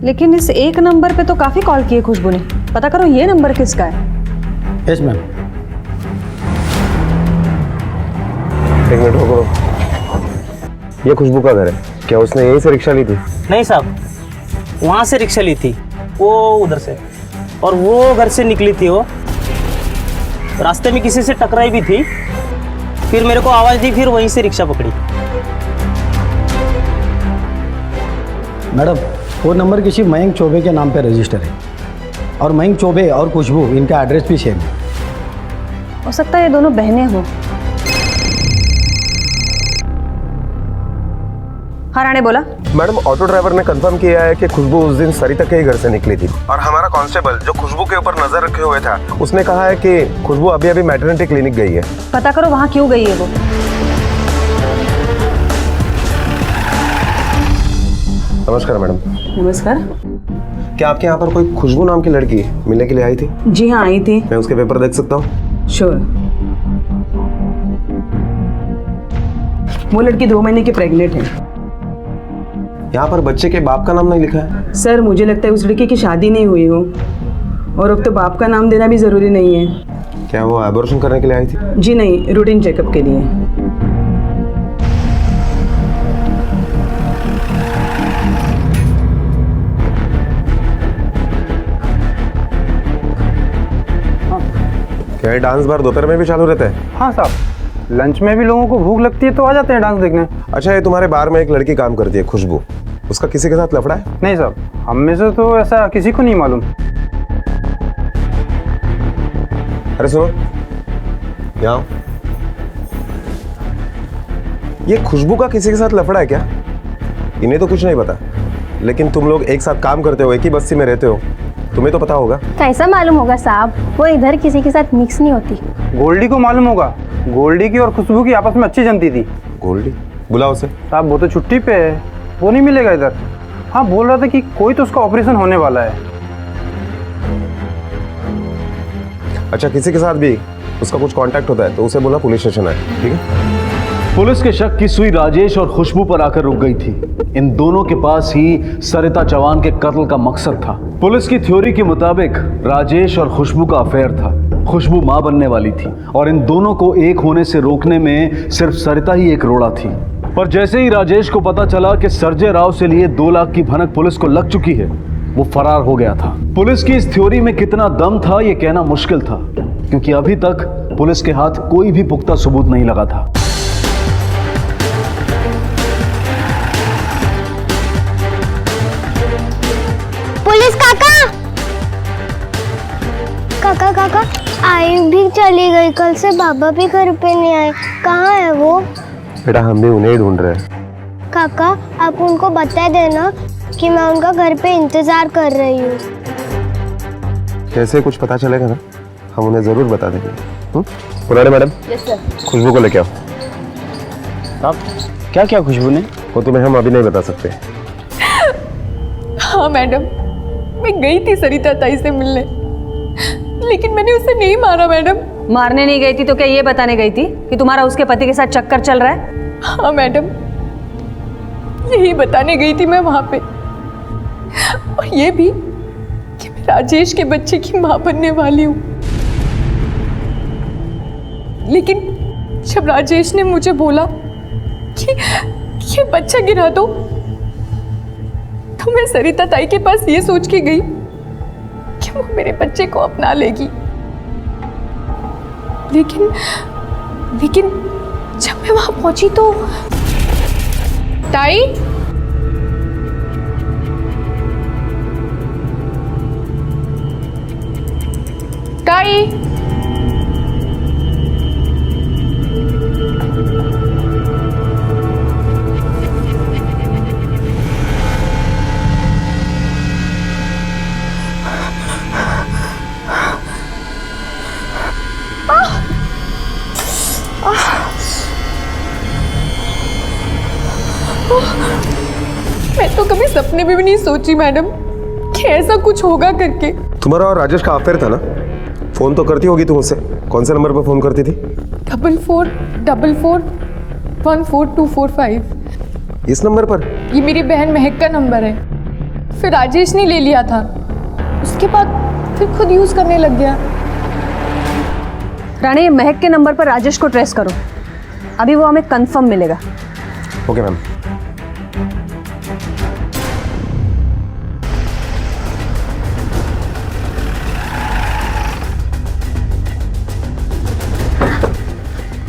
लेकिन इस एक नंबर पे तो काफी कॉल किए खुशबू ने। पता करो ये नंबर किसका है। Yes ma'am. एक मिनट रुको, ये खुशबू का घर है क्या? उसने यहीं से रिक्शा ली थी? नहीं साहब, वहाँ से रिक्शा ली थी, वो उधर से, और वो घर से निकली थी। वो रास्ते में किसी से टकराई भी थी, फिर मेरे को आवाज़ दी, फिर वहीं से रिक्शा पकड़ी। मैडम, वो नंबर किसी मयंक चौबे के नाम पे रजिस्टर है, और मयंक चौबे और खुशबू इनका एड्रेस भी सेम है। हो सकता है ये दोनों बहनें हो। हाँ राणे, बोला। मैडम, ऑटो ड्राइवर ने कंफर्म किया है कि खुशबू उस दिन सरिता के ही घर से निकली थी, और हमारा कांस्टेबल जो खुशबू के ऊपर नजर रखे हुए था, उसने कहा है कि खुशबू अभी अभी मैटरनिटी क्लिनिक गई है। पता करो वहाँ क्यों गई है वो। नमस्कार मैडम। नमस्कार। क्या आपके यहाँ पर कोई खुशबू नाम की लड़की मिलने के लिए आई थी? जी हाँ, आई थी। मैं उसके पेपर देख सकता हूँ? श्योर। वो लड़की 2 महीने की प्रेग्नेंट है। यहाँ पर बच्चे के बाप का नाम नहीं लिखा है। सर, मुझे लगता है उस लड़की की शादी नहीं हुई हो, और अब तो बाप का नाम देना भी जरूरी नहीं है। क्या वो एबॉर्शन करने के लिए आई थी? जी नहीं, रूटीन चेकअप के लिए। क्या ये डांस बार दोपहर में भी चालू रहता है? हाँ साहब, लंच में भी लोगों को भूख लगती है तो आ जाते हैं डांस देखने। अच्छा, ये तुम्हारे बार में एक लड़की काम करती है खुशबू, उसका किसी के साथ लफड़ा है? नहीं साहब, हम में से तो ऐसा किसी को नहीं मालूम। अरे सुनो, यहाँ आओ। ये खुशबू का किसी के साथ लफड़ा है क्या? इन्हें तो कुछ नहीं पता, लेकिन तुम लोग एक साथ काम करते हो, एक ही बस्ती में रहते हो, तुम्हें तो पता होगा। कैसा मालूम होगा साहब, वो इधर किसी के साथ मिक्स नहीं होती। गोल्डी को मालूम होगा, गोल्डी की और खुशबू की आपस में अच्छी जमती थी। गोल्डी? बुलाओ उसे। साहब वो तो छुट्टी पे है, वो नहीं मिलेगा इधर। हाँ, बोल रहा था कि कोई तो उसका ऑपरेशन होने वाला है। अच्छा, किसी के साथ भी उसका कुछ कांटेक्ट होता है तो उसे बोला पुलिस स्टेशन है, ठीक है? पुलिस के शक की सुई राजेश और खुशबू पर आकर रुक गई थी। इन दोनों के पास ही सरिता चौहान के कत्ल का मकसद था। पुलिस की थ्योरी के मुताबिक राजेश और खुशबू का अफेयर था। खुशबू मां बनने वाली थी और इन दोनों को एक होने से रोकने में सिर्फ सरिता ही एक रोड़ा थी। पर जैसे ही राजेश को पता चला कि संजय राव से लिए 2 लाख की भनक पुलिस को लग चुकी है, वो फरार हो गया था। पुलिस की इस थ्योरी में कितना दम था ये कहना मुश्किल था, क्योंकि अभी तक पुलिस के हाथ कोई भी पुख्ता सबूत नहीं लगा था। पुलिस काका, काका काका, आई भी चली गई, कल से बाबा भी घर पे नहीं आए, कहाँ है वो? बेटा, हम भी उन्हें ही ढूंढ रहे हैं। काका, आप उनको बता देना कि मैं उनका घर पे इंतजार कर रही हूँ। कैसे कुछ पता चलेगा ना, हम उन्हें जरूर बता देंगे। पुराने मैडम, यस सर। खुशबू को लेके आओ। साहब क्या क्या खुशबू ने? वो तुम्हें हम अभी नहीं बता सकते। हाँ मैडम, मैं गई थी सरिता ताई से मिलने, लेकिन मैंने उसे नहीं मारा मैडम। मारने नहीं गई थी तो क्या ये बताने गई थी कि तुम्हारा उसके पति के साथ चक्कर चल रहा है? हाँ मैडम, यही बताने गई थी मैं वहां पे, और ये भी कि मैं राजेश के बच्चे की मां बनने वाली हूँ। लेकिन जब राजेश ने मुझे बोला कि ये बच्चा गिरा दो, तो मैं सरिता ताई के पास ये सोच के गई कि वो मेरे बच्चे को अपना लेगी। लेकिन जब मैं वहां पहुंची तो ताई, ताई, मैं तो कभी सपने में भी नहीं सोची मैडम कि ऐसा कुछ होगा करके। तुम्हारा और राजेश का अफेयर था ना? फोन तो करती होगी तुम उससे। कौन से नंबर पर फोन करती थी? 4444144245। इस नंबर पर? ये मेरी बहन महक का नंबर है, फिर राजेश ने ले लिया था, उसके बाद फिर खुद यूज करने लग गया। रानी, महक के नंबर पर राजेश को ट्रेस करो, अभी वो हमें कंफर्म मिलेगा। Okay ma'am.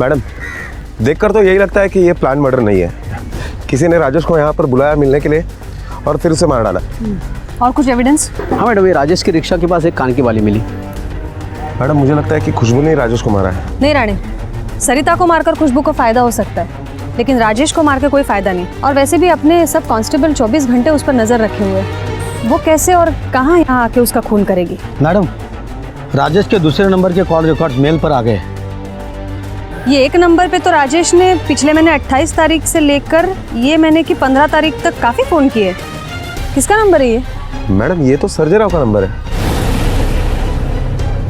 मैडम, देखकर तो यही लगता है कि ये प्लान मर्डर नहीं है। किसी ने राजेश को यहाँ पर बुलाया मिलने के लिए और फिर उसे मार डाला। और कुछ एविडेंस? हाँ मैडम, ये राजेश की रिक्शा के पास एक कान की बाली मिली। मैडम, मुझे लगता है कि खुशबू ने राजेश को मारा है। नहीं रानी, सरिता को मारकर खुशबू को फायदा हो सकता है, लेकिन राजेश को मार के कोई फायदा नहीं। और वैसे भी अपने सब कांस्टेबल 24 घंटे उस पर नजर रखे हुए हैं, वो कैसे और कहाँ यहाँ आके उसका खून करेगी? मैडम, राजेश के दूसरे नंबर के कॉल रिकॉर्ड्स मेल पर आ गए। ये एक नंबर पे तो राजेश ने पिछले महीने 28 तारीख से लेकर ये महीने की 15 तारीख तक काफी फोन किए। किसका नंबर है ये? मैडम, ये तो सर्जय राव का नंबर है।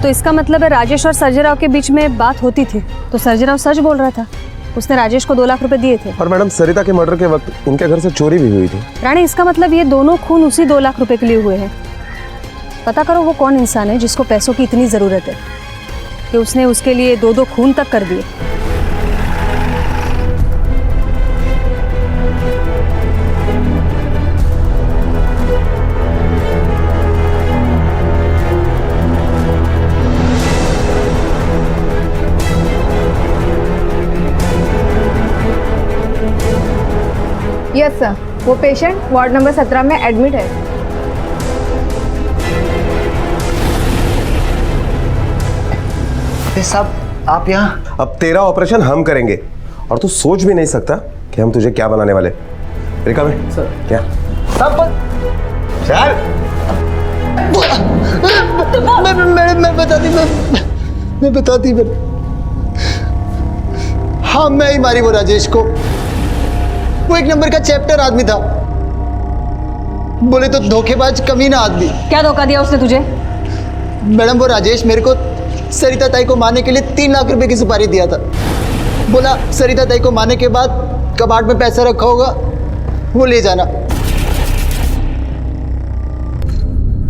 तो इसका मतलब है राजेश और सर्जय राव के बीच में बात होती थी, तो सर्जय राव सच बोल रहा था, उसने राजेश को 2 लाख रुपए दिए थे। और मैडम, सरिता के मर्डर के वक्त उनके घर से चोरी भी हुई थी। रानी, इसका मतलब ये दोनों खून उसी 2 लाख रुपए के लिए हुए हैं। पता करो वो कौन इंसान है जिसको पैसों की इतनी जरूरत है कि उसने उसके लिए 2-2 खून तक कर दिए। वो पेशेंट वार्ड नंबर 17 में एडमिट है। साहब आप यहाँ? अब तेरा ऑपरेशन हम करेंगे और तू सोच भी नहीं सकता कि हम तुझे क्या बनाने वाले। रिका में सर क्या सब चल मैं बताती हाँ मैं ही मारी वो राजेश को। वो एक नंबर का चैप्टर आदमी था, बोले तो धोखेबाज कमीना आदमी। क्या धोखा दिया उसने तुझे? मैडम वो राजेश मेरे को सरिता ताई को मारने के लिए 3 लाख रुपए की सुपारी दिया था। बोला सरिता ताई को मारने के बाद कबाड़ में पैसा रखा होगा, वो ले जाना।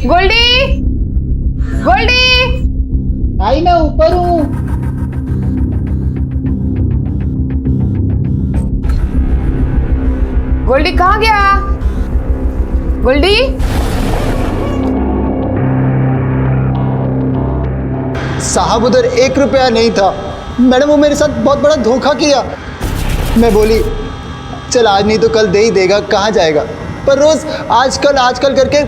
गोल्डी, गोल्डी, आई मैं ऊपर हूँ। गोल्डी कहाँ गया? गोल्डी, साहब उधर 1 रुपया नहीं था। मैडम वो मेरे साथ बहुत बड़ा धोखा किया। मैं बोली चल आज नहीं तो कल दे ही देगा, कहाँ जाएगा, पर रोज आजकल करके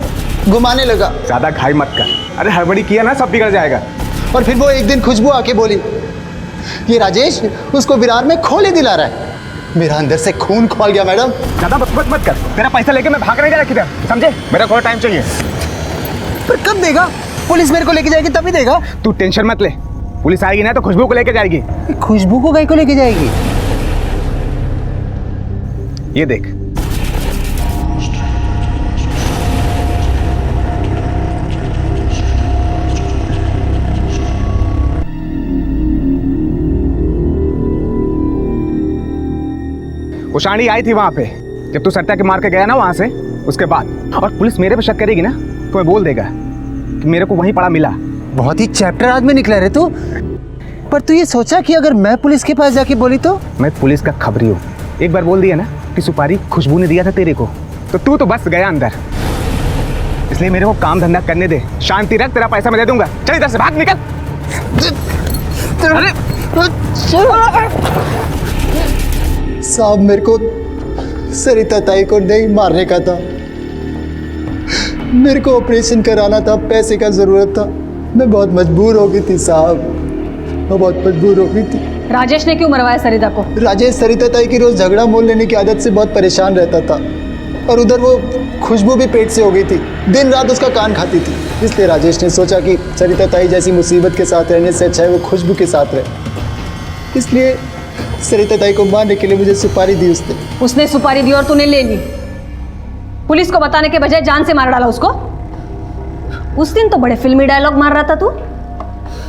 घुमाने लगा। ज्यादा घाई मत कर, अरे हड़बड़ी किया ना सब बिगड़ जाएगा। और फिर वो एक दिन खुशबू आके बोली ये राजेश उसको विरार में खोले दिला रहा है। मेरा अंदर से खून खोल गया। मैडम ज्यादा बकवास मत कर, तेरा पैसा लेके मैं भाग नहीं जा रहा किधर, समझे? मेरा थोड़ा टाइम चाहिए। पर कब देगा? पुलिस मेरे को लेके जाएगी तभी देगा। तू टेंशन मत ले, पुलिस आएगी ना तो खुशबू को लेके जाएगी। खुशबू को कहीं को लेके जाएगी? ये देख, वो शानी आई थी वहां पे जब तू सरिता के मार के गया ना वहां से, उसके बाद। और पुलिस मेरे पे शक करेगी ना तो मैं बोल देगा कि मेरे को वहीं पड़ा मिला। बहुत ही चैप्टर आदमी निकला रे तू। पर तू ये सोचा कि अगर मैं पुलिस के पास जाके बोली तो? मैं पुलिस का खबरी हूँ, एक बार बोल दिया ना कि सुपारी खुशबू ने दिया था तेरे को, तो तू तो बस गया अंदर। इसलिए मेरे को काम धंधा करने दे, शांति रख, तेरा पैसा मैं दे दूंगा। चल इधर से भाग, निकल। साहब मेरे को सरिता ताई को नहीं मारने का था, मेरे को ऑपरेशन कराना था, पैसे का जरूरत था। मैं बहुत मजबूर हो गई थी साहब, मैं बहुत मजबूर हो गई थी। राजेश ने क्यों मरवाया सरिता को? राजेश सरिता ताई की रोज झगड़ा मोल लेने की आदत से बहुत परेशान रहता था, और उधर वो खुशबू भी पेट से हो गई थी, दिन रात उसका कान खाती थी। इसलिए राजेश ने सोचा कि सरिता ताई जैसी मुसीबत के साथ रहने से अच्छा है वो खुशबू के साथ रहे। इसलिए सरिता ताई को मारने के लिए मुझे सुपारी दी उसने। उसने सुपारी दी और तूने ले ली। पुलिस को बताने के बजाय जान से मार डाला उसको। उस दिन तो बड़े फिल्मी डायलॉग मार रहा था तू,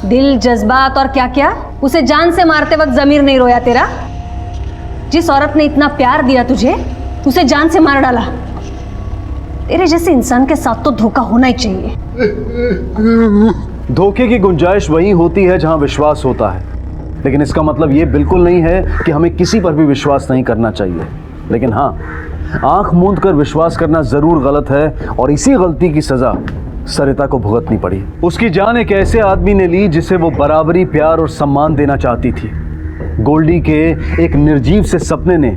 दिल जज्बात और क्या क्या। उसे जान से मारते वक्त जमीर नहीं रोया तेरा? जिस औरत ने इतना प्यार दिया तुझे, उसे जान से मार डाला। तेरे जैसे इंसान के साथ तो धोखा होना ही चाहिए। धोखे की गुंजाइश वहीं होती है जहां विश्वास होता है, लेकिन इसका मतलब ये बिल्कुल नहीं है कि हमें किसी पर भी विश्वास नहीं करना चाहिए। लेकिन हाँ, आंख मूंद कर विश्वास करना जरूर गलत है, और इसी गलती की सजा सरिता को भुगतनी पड़ी। उसकी जान एक ऐसे आदमी ने ली जिसे वो बराबरी, प्यार और सम्मान देना चाहती थी। गोल्डी के एक निर्जीव से सपने ने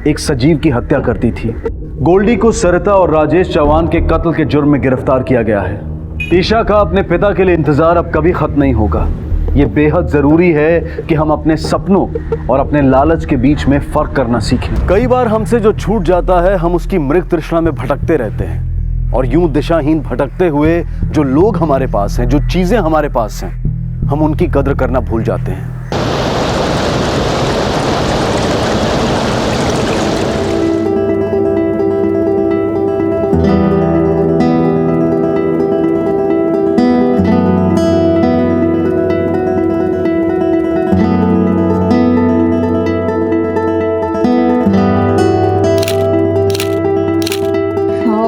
एक सजीव की हत्या कर दी थी। गोल्डी को सरिता और राजेश चौहान के कत्ल के जुर्म में गिरफ्तार किया गया है। ईशा का अपने पिता के लिए इंतजार अब कभी खत्म नहीं होगा। ये बेहद जरूरी है कि हम अपने सपनों और अपने लालच के बीच में फर्क करना सीखें। कई बार हमसे जो छूट जाता है, हम उसकी मृग तृष्णा में भटकते रहते हैं, और यूं दिशाहीन भटकते हुए जो लोग हमारे पास हैं, जो चीजें हमारे पास हैं, हम उनकी कद्र करना भूल जाते हैं।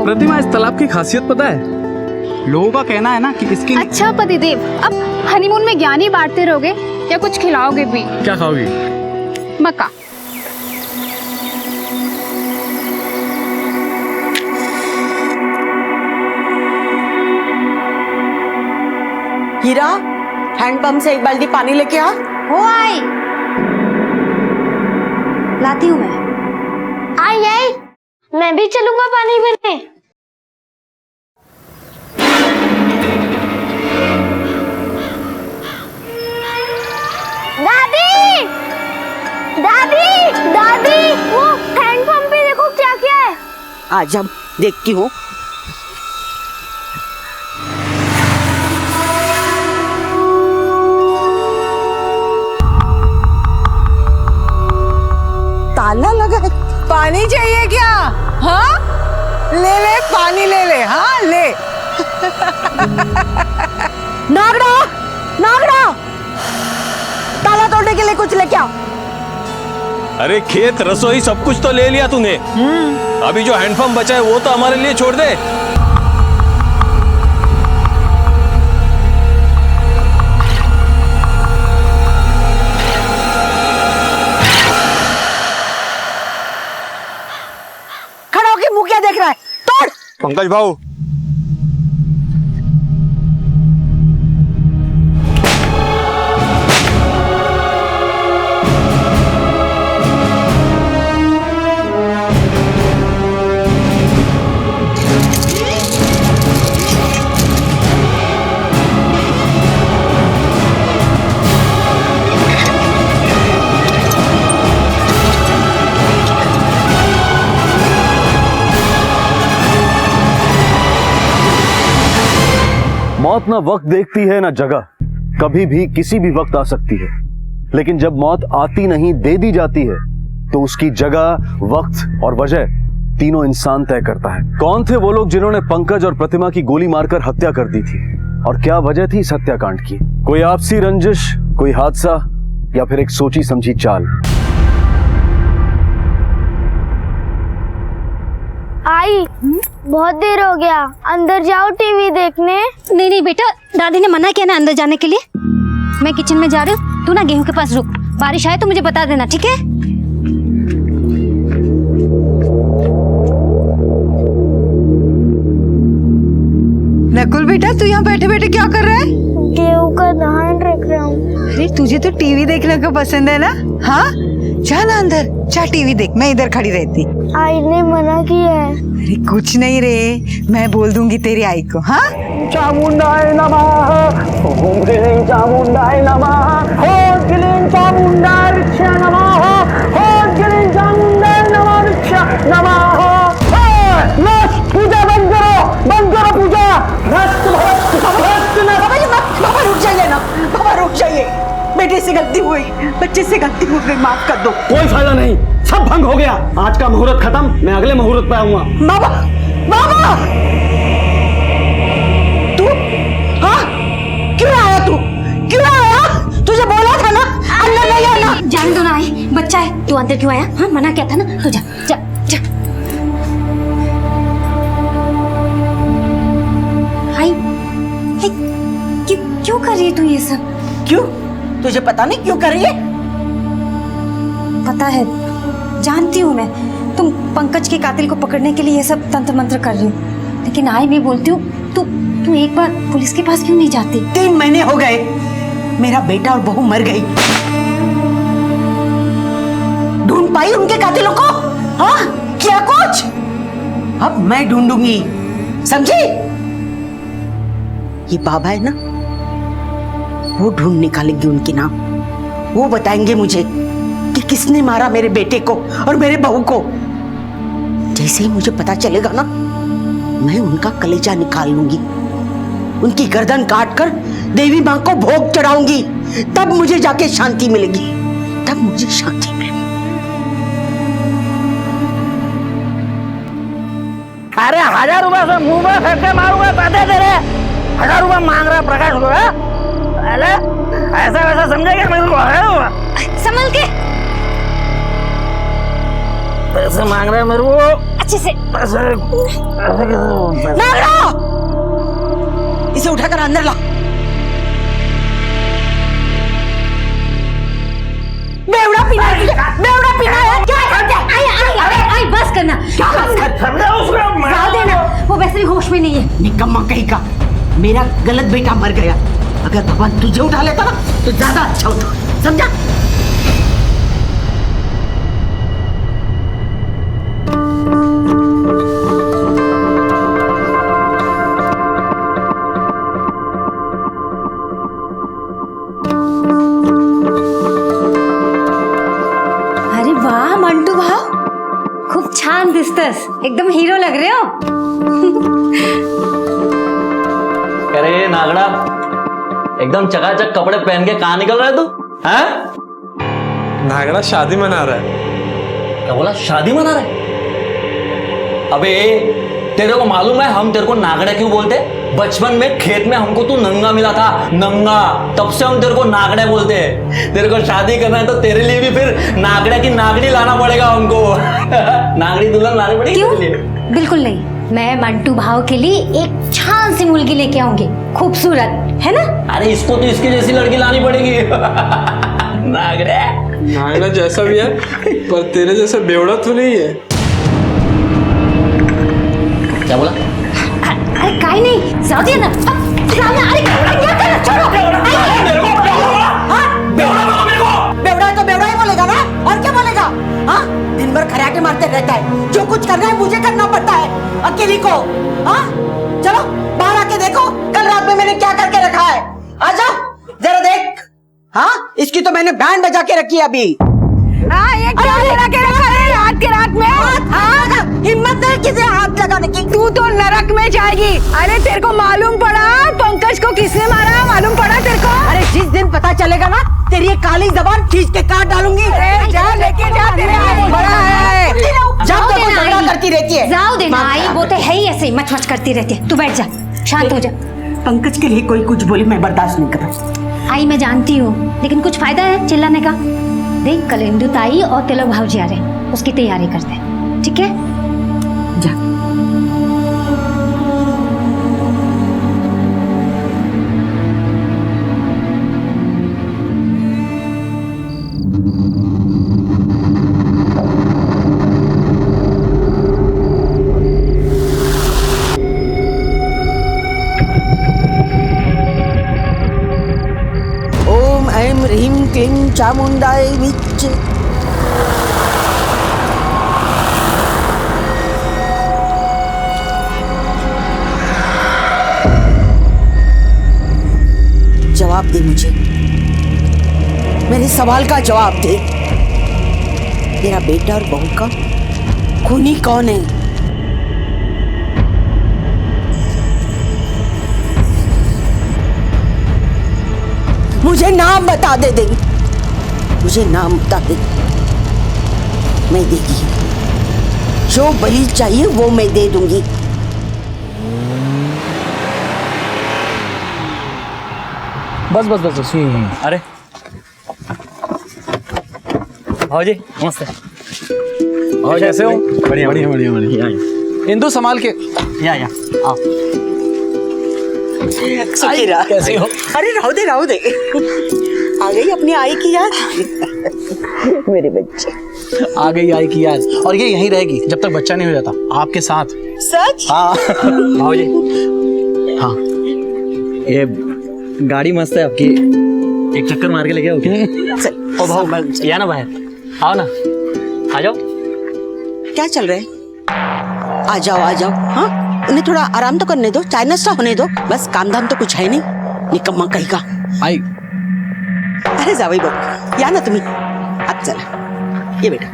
प्रतिमा, इस तालाब की खासियत पता है? लोगों का कहना है ना कि इसकी। अच्छा पतिदेव, अब हनीमून में ज्ञान ही बांटते रहोगे या कुछ खिलाओगे भी? क्या खाओगी? मक्का। हीरा, हैंडपंप से एक बाल्टी पानी लेके आ। हो आई, लाती हूँ मैं। आई मैं भी चलूंगा पानी भरने। दादी, दादी, दादी, वो हैंडपंप पे देखो क्या क्या है। आज अब देखती हूँ। ताला लगा है। पानी चाहिए क्या? हाँ ले ले, पानी ले ले। हाँ ले। नागड़ा, नागड़ा, ताला तोड़ने के लिए कुछ लेके आओ। अरे खेत रसोई सब कुछ तो ले लिया तूने। अभी जो हैंडपंप बचा है वो तो हमारे लिए छोड़ दे। खड़ा होके मुंह क्या देख रहा है? तोड़। पंकज भाऊ, मौत ना वक्त देखती है ना जगह, कभी भी किसी भी वक्त आ सकती है। लेकिन जब मौत आती नहीं दे दी जाती है तो उसकी जगह, वक्त और वजह तीनों इंसान तय करता है। कौन थे वो लोग जिन्होंने पंकज और प्रतिमा की गोली मारकर हत्या कर दी थी और क्या वजह थी इस हत्याकांड की? कोई आपसी रंजिश, कोई हादसा या फिर एक सोची समझी चाल? आई, बहुत देर हो गया, अंदर जाओ टीवी देखने। नहीं नहीं बेटा, दादी ने मना किया ना अंदर जाने के लिए। मैं किचन में जा रही हूँ, तू ना गेहूं के पास रुक। बारिश आए तो मुझे बता देना, ठीक है? नकुल बेटा, तू यहाँ बैठे बैठे क्या कर रहा है? गेहूं का धान रख रहा हूँ। अरे तुझे तो टीवी देखने का पसंद है ना? हाँ जा ना अंदर, जा टीवी देख, मैं इधर खड़ी रहती। आई ने मना किया है। अरे कुछ नहीं रे, मैं बोल दूंगी तेरी आई को। हाँ चामुंडाय नमः, ओम ह्रीं चामुंडाय नमः, ओम ह्रीं चामुंडाय नमः, ओम ह्रीं चामुंडाय नमः। पूजा बंद करो पूजा। बाबा रुक जाइए ना, बाबा रुक जाइए। बेटे से गलती हुई, बच्चे से गलती हो गई, माफ कर दो। कोई फायदा नहीं, सब भंग हो गया। आज का मुहूर्त खत्म, मैं अगले मुहूर्त पे आऊंगा। बाबा, बाबा, तू हाँ क्यों आया? तू क्यों आया? तुझे बोला था ना अंदर नहीं आना। जाने दो ना, आई बच्चा है, तू अंदर क्यों आया? हाँ मना किया था ना, तो जा जा जा। आई, क्यों कर रही है तू ये सब? क्यों? तुझे पता नहीं क्यों कर रही है? पता है, जानती हूँ मैं, तुम पंकज के कातिल को पकड़ने के लिए ये सब तंत्र मंत्र कर रही हो। लेकिन आई मैं बोलती हूँ, तू एक बार पुलिस के पास क्यों नहीं जाती? 3 महीने हो गए, मेरा बेटा और बहू मर गई। ढूंढ पाई उनके कातिलों को? हाँ क्या कुछ? अब मैं ढूंढूंगी, समझी? ये बाबा है ना, वो ढूंढ निकालेंगे उनके नाम। वो बताएंगे मुझे कि किसने मारा मेरे बेटे को और मेरे बहू को। जैसे ही मुझे पता चलेगा ना, मैं उनका कलेजा निकाल लूंगी, उनकी गर्दन काट कर देवी मां को भोग चढ़ाऊंगी। तब मुझे जाके शांति मिलेगी, तब मुझे शांति मिलेगी। अरे 1000 रुपए से मुंह में फेंक के मारूंगा, पता तेरे 1000 रुपए मांग रहा प्रकाश को? अरे ऐसा वैसा समझेगा मेरे को? है संभल के, पैसे मांग रहे हैं मेरे को अच्छे से। पैसे इसे उठाकर अंदर ला। बेवड़ा पीना है, बेवड़ा पीना है। क्या करते हैं? आई बस करना, समझा देना, वो वैसे भी होश में नहीं है। निकम्मा कहीं का, मेरा गलत बेटा मर गया। अगर भगवान तुझे उठा लेता ना तो ज्यादा अच्छा होता, समझा? नागड़ा एकदम चकाचक कपड़े पहन के कहाँ निकल रहा है तू? हैं? नागड़ा शादी मना रहा है। क्या बोला? शादी मना रहा है? अबे तेरे को मालूम है हम तेरे को नागड़ा क्यों बोलते? बचपन में खेत में हमको तू नंगा मिला था, नंगा, तब से हम तेरे को नागड़ा बोलते हैं। तेरे को शादी करना है तो तेरे लिए भी फिर नागड़ा की नागड़ी लाना पड़ेगा हमको। नागड़ी दुल्हन लानी पड़ेगी तेरे लिए। बिल्कुल नहीं, मैं मंटू भाव के लिए एक छान सी मुर्गी लेके आऊंगी, खूबसूरत, है ना? अरे इसको तो इसकी जैसी लड़की लानी पड़ेगी। नागड़ा जैसा भी है पर तेरे जैसा बेवड़ा तो नहीं है। क्या बोला? अरे काई नहीं, जाओ दिया ना। अरे क्या कर रहा? छोड़ो। बेवड़ा है तो बेवड़ा ही बोलेगा ना, और क्या बोलेगा? हाँ, दिन भर खराटे मारते रहता है, जो कुछ करना है मुझे करना पड़ता है अकेली को। हाँ, चलो बाहर आके देखो कल रात में मैंने क्या करके रखा है। आजा जरा देख। हाँ, इसकी तो मैंने बैंड बजा के रखी है अभी। हाँ, ये क्या लगा के रखा है रात के रात में? हाँ, हिम्मत है किसे हाथ लगाने की? तू तो नरक में जाएगी। अरे तेरे को मालूम पड़ा पंकज को किसने मारा? मालूम पड़ा तेरे को? अरे जिस दिन पता चलेगा ना तेरी ये काली जबान खींच के काट डालूंगी। जा लेके जा, तेरे आई बड़ा है। जब तक झगड़ा करती रहती है। जाओ देना आई, वो तो है ही ऐसे ही मच मच करती रहती है। तू बैठ जा, शांत हो जा। पंकज के लिए कोई कुछ बोले मैं बर्दाश्त नहीं कर रहा। आई मैं जानती हूँ, लेकिन कुछ फायदा है चिल्लाने का? देख कल इंदु ताई और तिलक भाऊजी आ रहे हैं, उसकी तैयारी करते हैं, ठीक है? जा। ओम ऐं ह्रीं क्लीं चामुंडाय विच। जवाब दे मुझे, मेरे सवाल का जवाब दे। तेरा बेटा और बहू का खूनी कौन है? मुझे नाम बता दे दे, मुझे नाम बता दे। मैं देगी, जो बलि चाहिए वो मैं दे दूंगी। बस बस बस बस। अरे भाजी नमस्ते। और कैसे हो? बढ़िया बढ़िया बढ़िया बढ़िया। इंदु संभाल के। या आओ। कैसे हो? अरे रहो दे आ गई अपनी आई की याद। मेरे बच्चे आ गई आई की याद, और ये यहीं रहेगी जब तक बच्चा नहीं हो जाता, आपके साथ। सच? हाँ भाजी। हाँ ये गाड़ी मस्त है आपकी, एक चक्कर मार के लेके आओ क्या? चल। ओ भाऊ या ना बाहर आओ ना, आ जाओ। क्या चल रहा है? आ जाओ। हाँ, उन्हें थोड़ा आराम तो करने दो, चाय नाश्ता होने दो। बस काम धाम तो कुछ है नहीं, निकम्मा कहीं का। आई अरे जावई बघ या ना तुम्ही, आज चला ये बेटा।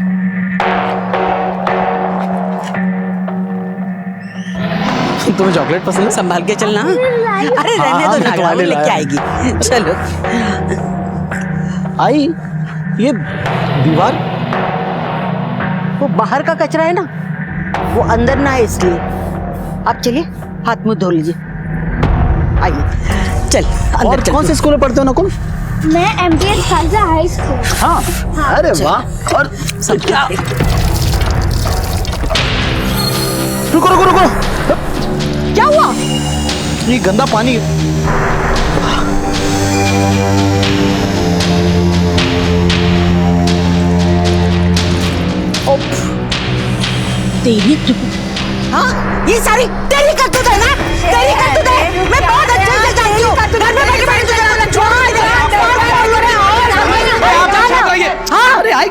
तुम्हें चॉकलेट पसंद है? संभाल के चलना। अरे रहने दो, नागड़ा वो लेके आएगी। चलो। आई ये दीवार, वो बाहर का कचरा है ना, वो अंदर ना है, इसलिए। आप चलिए हाथ मुंह धो लीजिए, आइए। चल और कौन से स्कूल में पढ़ते हो नकुल? मैं MTS खालसा हाई स्कूल। हाँ। अरे वाह। और सब क्या? रुको, क्या हुआ? ये गंदा पानी। तेरी हाँ, ये सारी तेरी करतूत है ना? तेरी करतूत है। मैं बहुत अच्छे से जानती हूँ। घर में बैठे बैठे तुझे बोला छोड़ो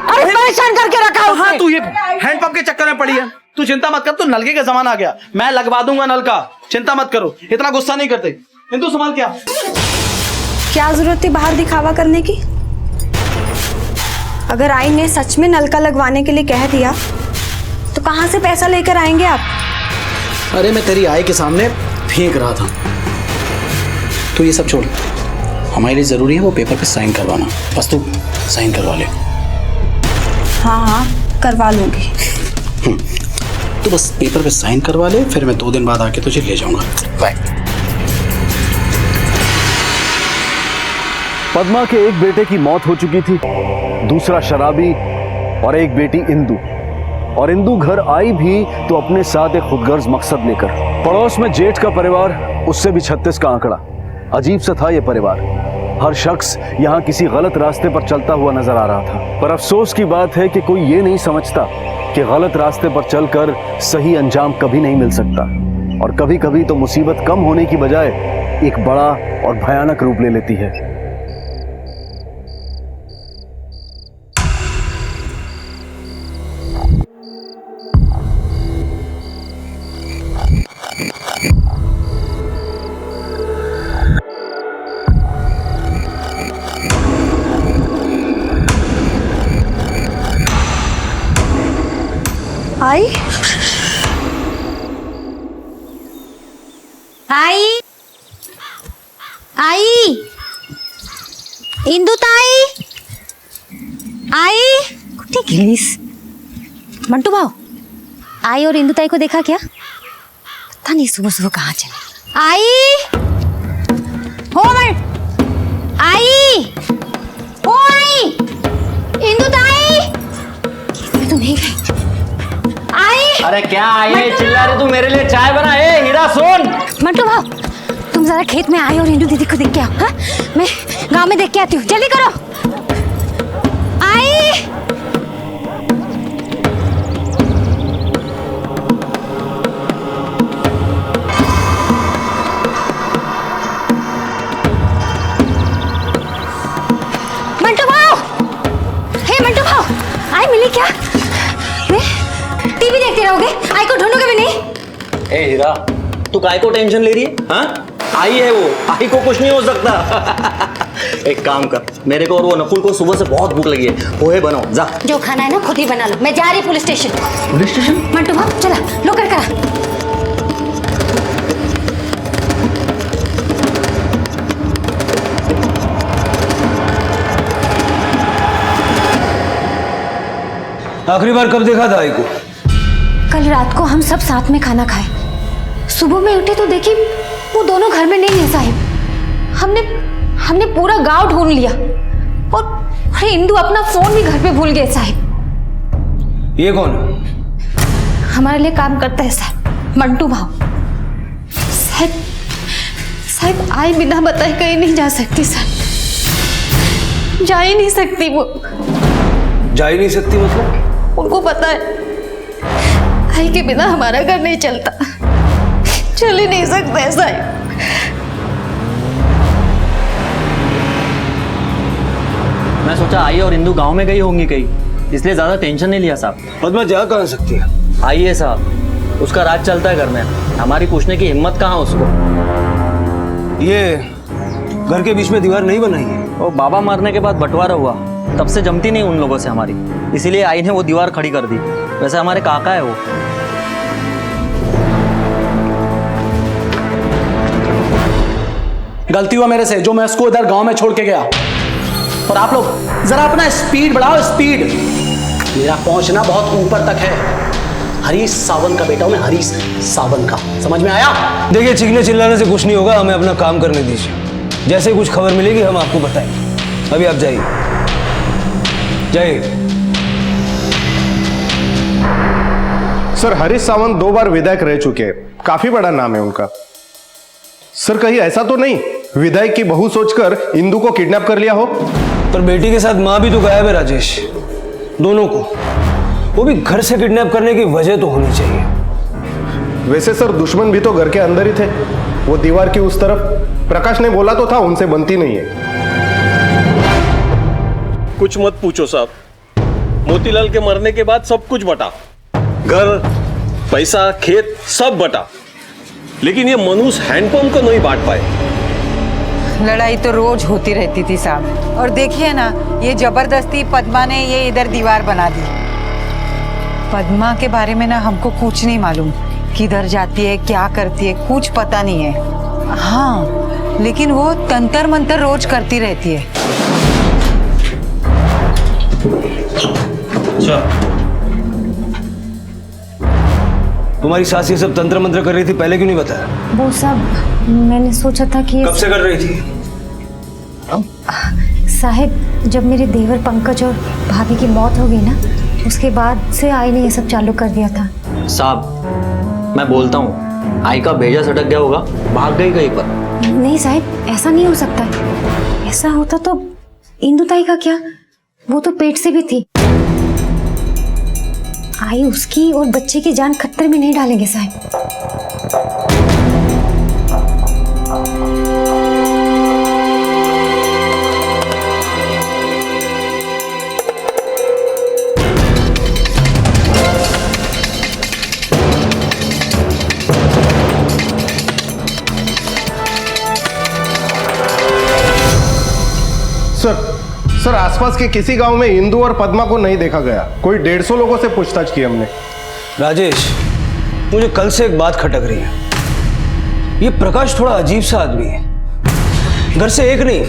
अरे परेशान करके रखा है। हाँ तू ये हैंडपंप के चक्कर में पड़ी है। तू चिंता मत कर, तू नलके का जमाना आ गया, मैं लगवा दूंगा नल का, चिंता मत करो, इतना गुस्सा नहीं करते। इंदु संभाल क्या जरूरत थी बाहर दिखावा करने की? अगर आई ने सच में नलका लगवाने के लिए कह दिया तो कहाँ से पैसा लेकर आएंगे आप? अरे मैं तेरी आई के सामने फेंक रहा था, तो ये सब छोड़, हमारे लिए ज़रूरी है वो पेपर पे साइन करवाना। बस तू साइन करवा ले। हाँ हाँ करवा लूँगी। तो बस पेपर पे साइन करवा ले, फिर मैं 2 दिन बाद आके तुझे ले जाऊंगा। बाय। पद्मा के एक बेटे की मौत हो चुकी थी, दूसरा शराबी और एक बेटी इंदु। और इंदु घर आई भी तो अपने साथ एक खुदगर्ज मकसद लेकर। पड़ोस में जेठ का परिवार, उससे भी 36 का आंकड़ा। अजीब सा था ये परिवार। हर शख्स यहाँ किसी गलत रास्ते पर चलता हुआ नजर आ रहा था। पर अफसोस की बात है कि कोई ये नहीं समझता कि गलत रास्ते पर चलकर सही अंजाम कभी नहीं मिल सकता। और कभी कभी तो मुसीबत कम होने की बजाय एक बड़ा और भयानक रूप ले लेती है। आई आई आई इंदू ताई आई कुठे गेलीस? मंटू भाऊ, आई और इंदू ताई को देखा क्या? पता नहीं सुबह सुबह कहाँ चले। आई हो आई हो आई इंदू ताई तो नहीं गई। आई अरे क्या ये चिल्ला रही तू? मेरे लिए चाय बना। ए हीरा सुन। मंटू भाऊ, तुम जरा खेत में आए और इंदू दीदी को देख के आओ। हाँ? मैं गांव में देख के आती हूँ, जल्दी करो। आई मंटू भाऊ, हे मंटू भाऊ, आई मिली क्या? मैं टीवी देखते रहोगे, आई को ढूंढोगे भी नहीं? ए हीरा, तू काय को टेंशन ले रही है? हाँ? आई है वो, आई को कुछ नहीं हो सकता। एक काम कर, मेरे को और वो नकुल को सुबह से बहुत भूख लगी है, पोहे बनाओ जा। जो खाना है ना खुद ही बना लो, मैं जा रही police station. Police station? Mantu भाऊ चला, लो कर करा। आखिरी बार कब देखा था आई को? कल रात को हम सब साथ में खाना खाए। सुबह में उठे तो देखी वो दोनों घर में नहीं है साहिब। हमने पूरा गांव ढूंढ लिया और अरे इंदु अपना फोन भी घर पे भूल गए साहिब। ये कौन? हमारे लिए काम करता है साहब, मंटू भाव। साहब आई बिना बताए कहीं नहीं जा सकती साहब, जा ही नहीं सकती वो। जा ही नहीं सकती मतलब? उनको पता है आई के बिना हमारा घर नहीं चलता, चल ही नहीं सकता है साहब। मैं सोचा आई और इंदु गांव में गई होंगी कहीं, इसलिए ज्यादा टेंशन नहीं लिया साहब। पद्मा जा कहाँ सकती है? आई है साहब, उसका राज चलता है घर में, हमारी पूछने की हिम्मत कहाँ उसको। ये घर के बीच में दीवार नहीं बनाई है? वो बाबा मरने के बाद बंटवारा हुआ, तब से जमती नहीं उन लोगों से हमारी, इसीलिए आई ने वो दीवार खड़ी कर दी। वैसे हमारे काका है वो। गलती हुआ मेरे से जो मैं उसको इधर गांव में छोड़ के गया। और आप लोग जरा अपना स्पीड बढ़ाओ, स्पीड। मेरा पहुंचना बहुत ऊपर तक है। हरीश सावंत का बेटा हूं मैं, हरीश सावंत का, समझ में आया? देखिए चीखने चिल्लाने से कुछ नहीं होगा, हमें अपना काम करने दीजिए। जैसे कुछ खबर मिलेगी हम आपको बताएंगे। अभी आप जाइए जाइए। सर हरीश सावंत 2 बार विधायक रह चुके हैं, काफी बड़ा नाम है उनका। सर कहीं ऐसा तो नहीं विधायक की बहू सोचकर इंदु को किडनैप कर लिया हो? पर बेटी के साथ मां भी तो गायब है राजेश, दोनों को, वो भी घर से किडनैप करने की वजह तो होनी चाहिए। वैसे सर दुश्मन भी तो घर के अंदर ही थे, वो दीवार की उस तरफ। प्रकाश ने बोला तो था उनसे बनती नहीं है। कुछ मत पूछो साहब, मोतीलाल के मरने के बाद सब कुछ बटा, घर, पैसा, खेत सब बटा, लेकिन ये मनुष्य हैंडपंप को नहीं बांट पाए। लड़ाई तो रोज होती रहती थी साहब, और देखिए ना ये जबरदस्ती पद्मा ने ये इधर दीवार बना दी। पद्मा के बारे में ना हमको कुछ नहीं मालूम, किधर जाती है, क्या करती है, कुछ पता नहीं है। हाँ लेकिन वो तंतर मंतर रोज करती रहती है। अच्छा, तुम्हारी सास ये सब तंत्र मंत्र कर रही थी, पहले क्यों नहीं बताया? वो सब मैंने सोचा था कि कब से कर रही थी? साहब, जब मेरे देवर पंकज और भाभी की मौत हो गई ना, उसके बाद से आई ने ये सब चालू कर दिया था। साहब मैं बोलता हूँ, आई का भेजा सटक गया होगा, भाग गई कहीं पर। नहीं साहब, ऐसा नहीं हो सकता। ऐसा होता तो इंदुताई का क्या, वो तो पेट से भी थी। आई उसकी और बच्चे की जान खतरे में नहीं डालेंगे साहब। सर आसपास के किसी गांव में इंदु और पद्मा को नहीं देखा गया। कोई 150 लोगों से पूछताछ की हमने। राजेश, मुझे कल से एक बात खटक रही है। ये प्रकाश थोड़ा अजीब सा आदमी है। घर से एक नहीं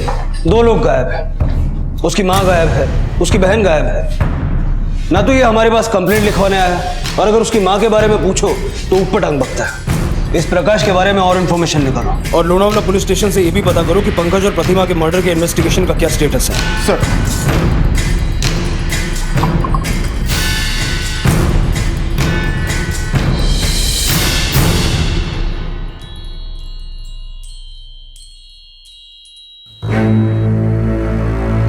2 लोग गायब है। उसकी माँ गायब है, उसकी बहन गायब है। ना तो ये हमारे पास कंप्लेंट लिखवाने आया है, और अगर उसकी माँ के बारे में पूछो तो ऊपर टांग बकता है। इस प्रकाश के बारे में और इन्फॉर्मेशन निकालो, और लोनावला पुलिस स्टेशन से ये भी पता करो कि पंकज और प्रतिमा के मर्डर के इन्वेस्टिगेशन का क्या स्टेटस है। सर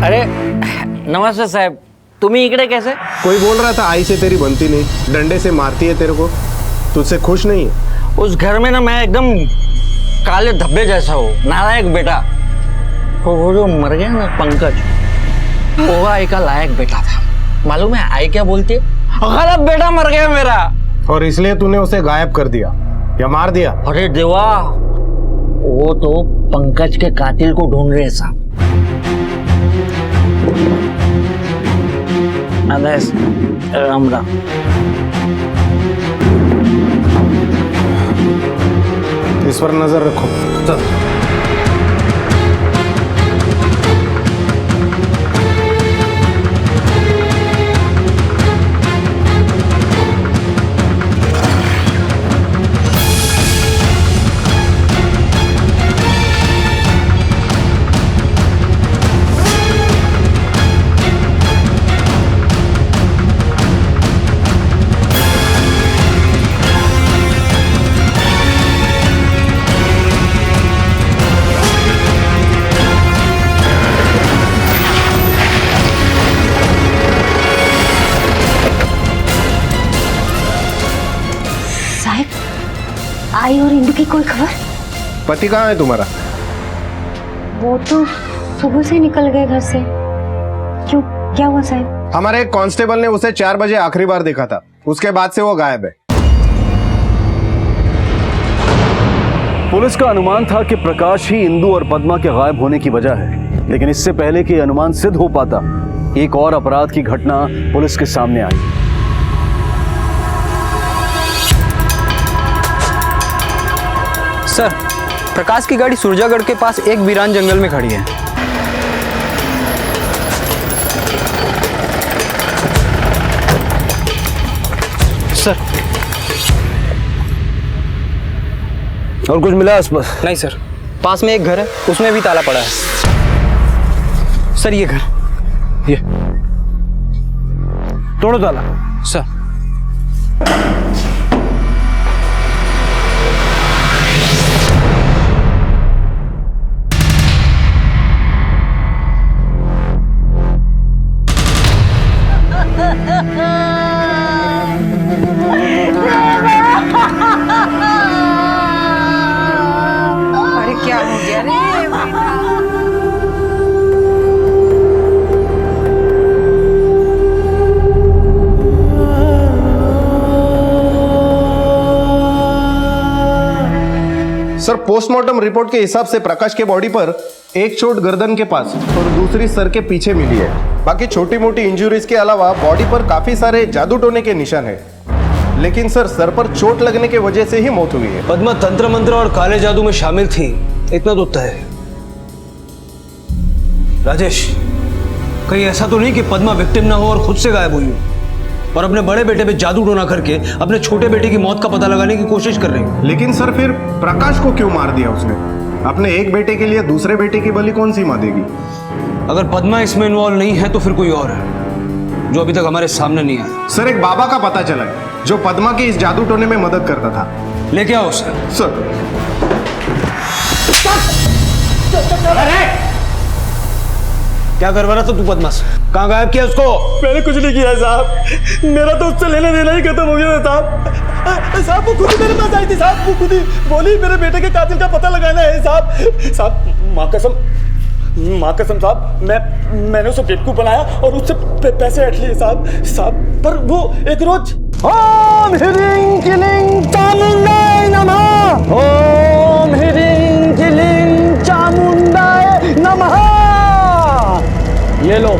अरे नमस्ते साहब, तुम्ही इकडे कैसे? कोई बोल रहा था आई से तेरी बनती नहीं, डंडे से मारती है तेरे को, तुझसे खुश नहीं है? उस घर में ना मैं एकदम काले धब्बे जैसा हूँ, नालायक बेटा। वो जो मर गया ना पंकज, वो आई का लायक बेटा था। मालूम है आई क्या बोलती है? गलत बेटा मर गया मेरा। और इसलिए तूने उसे गायब कर दिया या मार दिया? अरे देवा, वो तो पंकज के कातिल को ढूंढ रहे साहब। राम राम। इस पर नजर रखो। चल। आई और इंदु की कोई खबर? पति कहाँ है तुम्हारा? वो तो सुबह से निकल गए घर से। क्यों, क्या हुआ साहब? हमारे एक कांस्टेबल ने उसे 4 बजे आखिरी बार देखा था, उसके बाद से वो गायब है। पुलिस का अनुमान था कि प्रकाश ही इंदु और पद्मा के गायब होने की वजह है, लेकिन इससे पहले कि अनुमान सिद्ध हो पाता, एक और अपराध की घटना पुलिस के सामने आई। सर, प्रकाश की गाड़ी सुरजागढ़ के पास एक वीरान जंगल में खड़ी है। सर, और कुछ मिला आसपास? नहीं सर, पास में एक घर है, उसमें भी ताला पड़ा है। सर ये घर, ये तोड़ो ताला। सर। अरे क्या हो गया रे सर, पोस्टमार्टम रिपोर्ट के हिसाब से प्रकाश के बॉडी पर एक चोट गर्दन के पास और दूसरी सर के पीछे मिली है। बाकी छोटी मोटी इंजरीज के अलावा बॉडी पर काफी सारे जादू टोने के निशान है। लेकिन सर पर चोट लगने की वजह से ही मौत हुई है। पद्मा तंत्र मंत्र और काले जादू में शामिल थी, इतना तो तय है। राजेश, कहीं ऐसा तो नहीं कि पद्मा विक्टिम ना हो और खुद से गायब हुई हो और अपने बड़े बेटे पे जादू टोना करके अपने छोटे बेटे की मौत का पता लगाने की कोशिश कर रही हो? लेकिन सर फिर प्रकाश को क्यों मार दिया उसने? अपने एक बेटे के लिए दूसरे बेटे की बलि कौन सी माँ देगी? अगर पद्मा इसमें इन्वॉल्व नहीं है तो फिर कोई और है जो अभी तक हमारे सामने नहीं आया। सर एक बाबा का पता चला है जो पद्मा की इस जादू टोने में मदद करता था। लेके आओ उसे। सर क्या करवा रहा था तू पद्मा से? कहाँ गायब किया उसको? मैंने कुछ नहीं किया साहब, मेरा तो उससे लेना देना ही खत्म हो गया साहब। साहब वो खुद ही मेरे पास आई थी साहब, वो खुद ही बोली मेरे बेटे के कातिल का पता लगाना है साहब। साहब माँ कसम साहब, मैंने उसे बेवकूफ बनाया और उससे पैसे हट लिए साहब। पर वो एक रोज ओम ह्रीं क्लीं चामुंडाय नमः, ओम ह्रीं क्लीं चामुंडाय नमः। ये लो,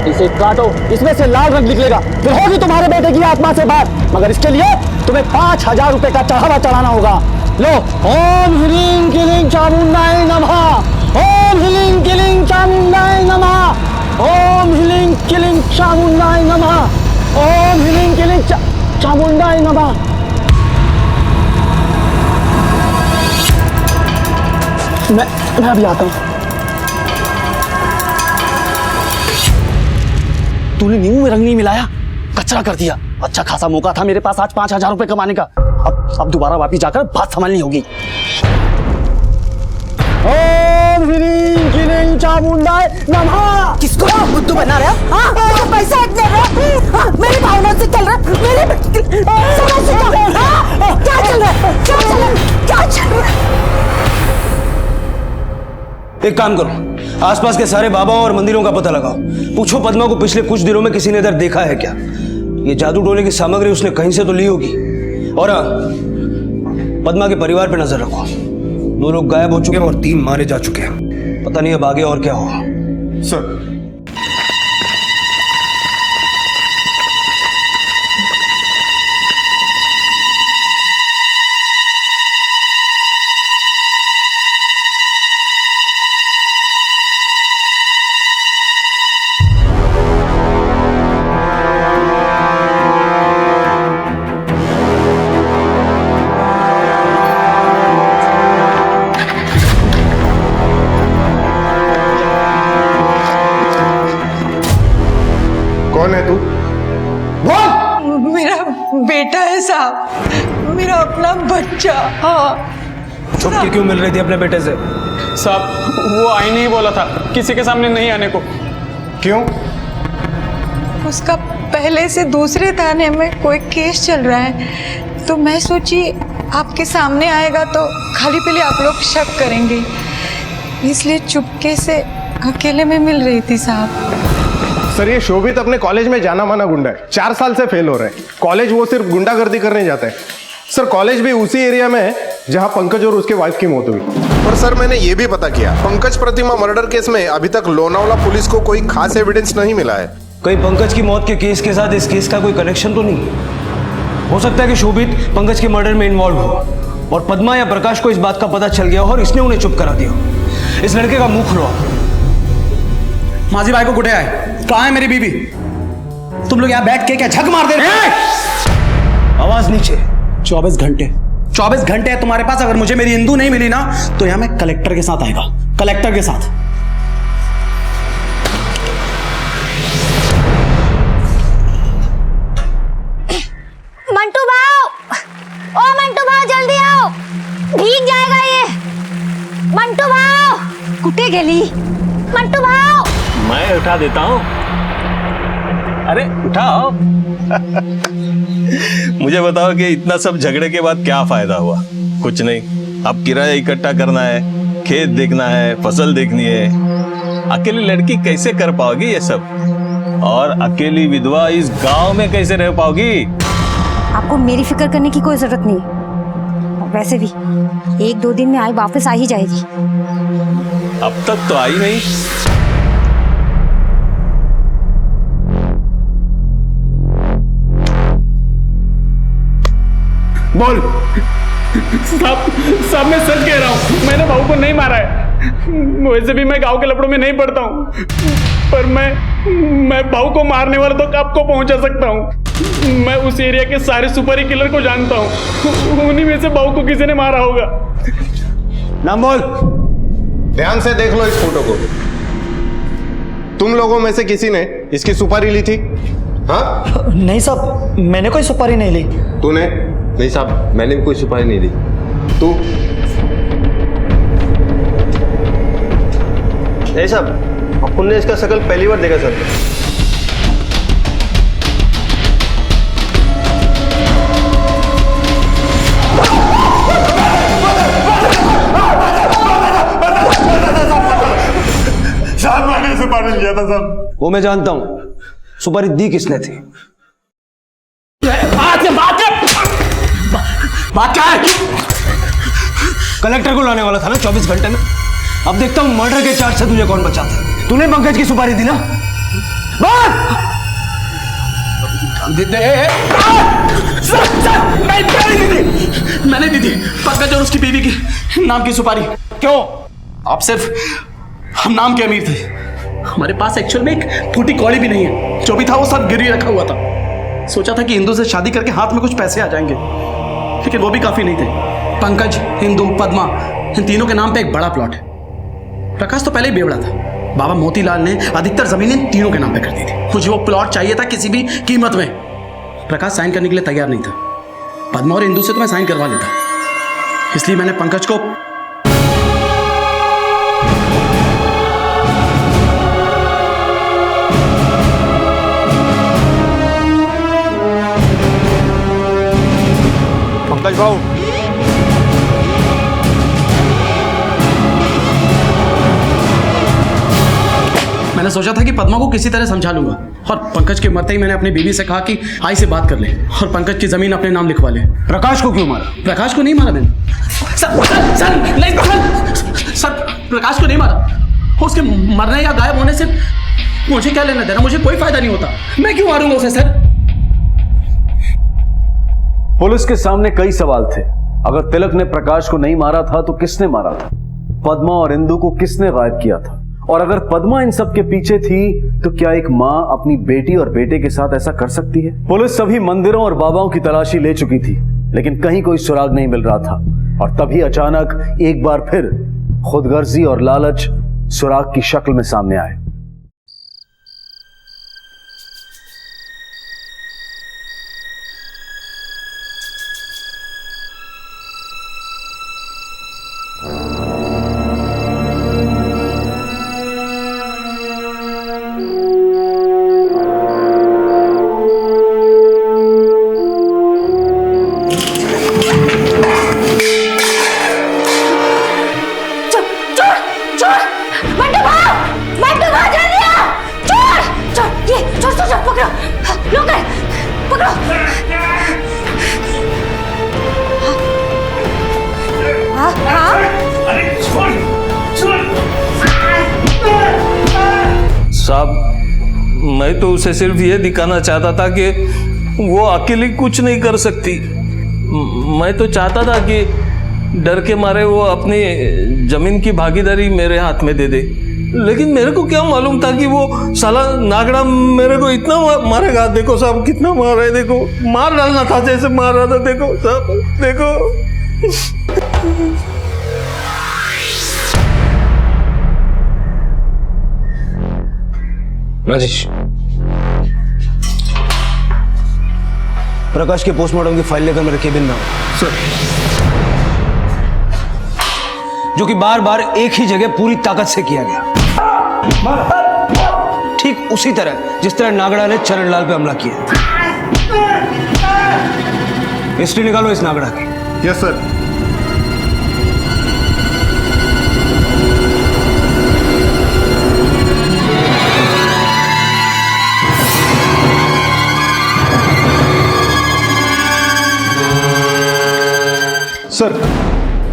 इसे काटो, इसमें से लाल रंग निकलेगा, फिर होगी तुम्हारे बेटे की आत्मा से बात। मगर इसके लिए तुम्हें 5000 रुपए का चढ़ावा चढ़ाना होगा। लो, ओम ह्रीं क्लीं चामुंडाय नमः, ओम ह्रीं क्लीं चामुंडाय नमः, ओम ह्रीं क्लीं चामुंडाय नमः, ओम ह्रीं क्लीं चामुंडाय नमः। मैं अभी आता हूँ। तूने नींबू में रंग नहीं मिलाया, कचरा कर दिया। अच्छा खासा मौका था मेरे पास आज 5000 रुपए कमाने का। अब दोबारा वापिस जाकर बात संभालनी होगी। ओम ह्रीं क्लीं चामुंडाय नमः। किसको बुद्धू बना रहा है? हाँ, पैसा हटने रहा, मेरी भावना से चल रहा, मेरे समझ से चल रहा। क्या चल रहा है? क्या चल रहा है? क्या चल रहा है? एक काम करो, आसपास के सारे बाबा और मंदिरों का पता लगाओ। पूछो पद्मा को पिछले कुछ दिनों में किसी ने इधर देखा है क्या? ये जादू टोने की सामग्री उसने कहीं से तो ली होगी। और पद्मा के परिवार पे नजर रखो। 2 लोग गायब हो चुके हैं और 3 मारे जा चुके हैं। पता नहीं अब आगे और क्या होगा। सर कौन है तू? मेरा बेटा है साहब, मेरा अपना बच्चा। हाँ। छुप के क्यों मिल रही थी अपने बेटे से? साहब वो आई नहीं बोला था किसी के सामने नहीं आने को। क्यों? उसका पहले से दूसरे थाने में कोई केस चल रहा है, तो मैं सोची आपके सामने आएगा तो खाली पीली आप लोग शक करेंगे, इसलिए चुपके से अकेले में मिल रही थी साहब। सर ये शोभित अपने कॉलेज में जाना माना गुंडा है, 4 साल से फेल हो रहे हैं। कॉलेज वो सिर्फ गुंडागर्दी करने जाता है। सर कॉलेज भी उसी एरिया में है जहां पंकज और उसके वाइफ की मौत हुई। पर सर मैंने ये भी पता किया, पंकज प्रतिमा मर्डर केस में अभी तक लोनावला पुलिस को कोई खास एविडेंस नहीं मिला है। कहीं पंकज की मौत के केस के साथ इस केस का कोई कनेक्शन तो नहीं? हो सकता है कि शोभित पंकज के मर्डर में इन्वॉल्व हो और पद्मा या प्रकाश को इस बात का पता चल गया हो और इसने उन्हें चुप करा दिया। इस लड़के का मुंह खुलवाओ। माझी भाई को कुठे है? कहाँ है मेरी बीबी? तुम लोग यहाँ बैठ के क्या झक मार दे रहे हो? आवाज नीचे। 24 घंटे है तुम्हारे पास। अगर मुझे मेरी हिंदू नहीं मिली ना तो यहाँ मैं कलेक्टर के साथ आएगा, कलेक्टर के साथ। मंटू भाव, ओ मंटू भाव जल्दी आओ, भीग जाएगा ये। मंटू भाव कुठे गेली? मंटू भाव मैं उठा देता हूँ। अरे उठाओ। मुझे बताओ कि इतना सब झगड़े के बाद क्या फायदा हुआ? कुछ नहीं। अब किराया इकट्ठा करना है, खेत देखना है, फसल देखनी है। अकेली लड़की कैसे कर पाओगी ये सब? और अकेली विधवा इस गांव में कैसे रह पाओगी? आपको मेरी फिक्र करने की कोई जरूरत नहीं। वैसे भी 1-2 दिन में वापस आ ही जाएगी। अब तक तो आई नहीं। बोल। साहब मैं सच कह रहा हूँ, मैंने बहू को नहीं मारा है। वैसे भी मैं गांव के लफड़ों में नहीं पड़ता हूँ, पर मैं भाऊ को मारने वाला तो आपको पहुंचा सकता हूँ। मैं उस एरिया के सारे सुपारी किलर को जानता हूँ, उन्हीं में से भाऊ को किसी ने मारा होगा। नाम बोल। ध्यान से देख लो इस फोटो को। तुम लोगों में से किसी ने इसकी सुपारी ली थी? हाँ? नहीं साहब, मैंने कोई सुपारी नहीं ली। तूने? नहीं साहब, मैंने भी कोई सुपारी नहीं ली। तू? नहीं साहब, अपन ने इसका शकल पहली बार देखा सर। साहब मैंने सुपारी लिया था साहब। वो मैं जानता हूं, सुपारी दी किसने थी। बात क्या है? कलेक्टर को लाने वाला था ना 24 घंटे में। अब देखता हूं मर्डर के चार्ज से तुझे कौन बचाता है। तूने पंकज की सुपारी दी ना? मैंने दी थी पंकज और उसकी बीवी की नाम की सुपारी। क्यों? आप सिर्फ हम नाम के अमीर थे, हमारे पास एक्चुअल में एक फूटी कौड़ी भी नहीं है। जो भी था वो सब गिरवी रखा हुआ था। सोचा था कि हिंदू से शादी करके हाथ में कुछ पैसे आ जाएंगे, लेकिन वो भी काफी नहीं थे। पंकज, हिंदू, पद्मा, इन तीनों के नाम पे एक बड़ा प्लॉट है। प्रकाश तो पहले ही बेवड़ा था। बाबा मोतीलाल ने अधिकतर जमीन इन तीनों के नाम पे कर दी थी। मुझे वो प्लॉट चाहिए था किसी भी कीमत में। प्रकाश साइन करने के लिए तैयार नहीं था। पद्मा और हिंदू से तो मैं साइन करवा लेता, इसलिए मैंने पंकज को पंकज भाऊ, मैंने सोचा था कि पद्मा को किसी तरह समझा लूंगा, और पंकज के मरते ही मैंने अपनी बीवी से कहा कि आई से बात कर ले और पंकज की जमीन अपने नाम लिखवा ले। प्रकाश को क्यों मारा? प्रकाश को नहीं मारा मैंने। सर, प्रकाश को नहीं मारा। उसके मरने या गायब होने से मुझे क्या लेना देना? मुझे कोई फायदा नहीं होता। मैं क्यों मारूंगा उसे सर? पुलिस के सामने कई सवाल थे। अगर तिलक ने प्रकाश को नहीं मारा था तो किसने मारा था? पद्मा और इंदु को किसने गायब किया था? और अगर पद्मा इन सब के पीछे थी तो क्या एक मां अपनी बेटी और बेटे के साथ ऐसा कर सकती है? पुलिस सभी मंदिरों और बाबाओं की तलाशी ले चुकी थी, लेकिन कहीं कोई सुराग नहीं मिल रहा था। और तभी अचानक एक बार फिर खुदगर्जी और लालच सुराग की शक्ल में सामने आए। साहब, मैं तो उसे सिर्फ ये दिखाना चाहता था कि वो अकेली कुछ नहीं कर सकती। मैं तो चाहता था कि डर के मारे वो अपनी जमीन की भागीदारी मेरे हाथ में दे दे, लेकिन मेरे को क्या मालूम था कि वो साला नागड़ा मेरे को इतना मारेगा। देखो साहब कितना मार रहा है, देखो मार डालना था जैसे मार रहा था। देखो साहब, देखो। राजेश, प्रकाश के पोस्टमार्टम की फाइल लेकर मेरे केबिन में आओ। सर। जो कि बार बार एक ही जगह पूरी ताकत से किया गया, ठीक उसी तरह जिस तरह नागड़ा ने चरणलाल पे हमला किया। हिस्ट्री निकालो इस नागड़ा की। Yes sir.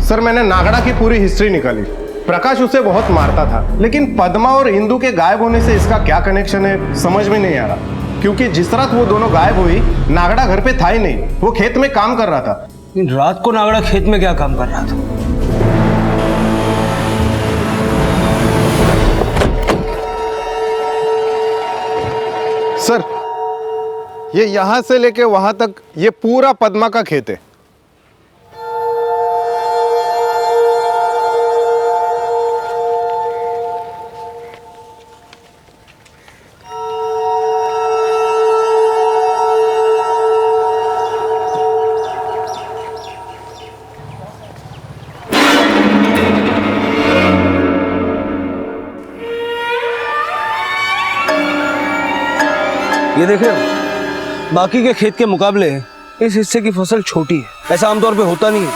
सर, मैंने नागड़ा की पूरी हिस्ट्री निकाली। प्रकाश उसे बहुत मारता था, लेकिन पद्मा और इंदु के गायब होने से इसका क्या कनेक्शन है समझ में नहीं आ रहा। क्योंकि जिस रात वो दोनों गायब हुई, नागड़ा घर पे था ही नहीं, वो खेत में काम कर रहा था। इन रात को नागड़ा खेत में क्या काम कर रहा था? सर, ये यहां से लेके वहां तक ये पूरा पद्मा का खेत है। ये देख रहे हो, बाकी के खेत के मुकाबले इस हिस्से की फसल छोटी है। ऐसा आमतौर पे होता नहीं है।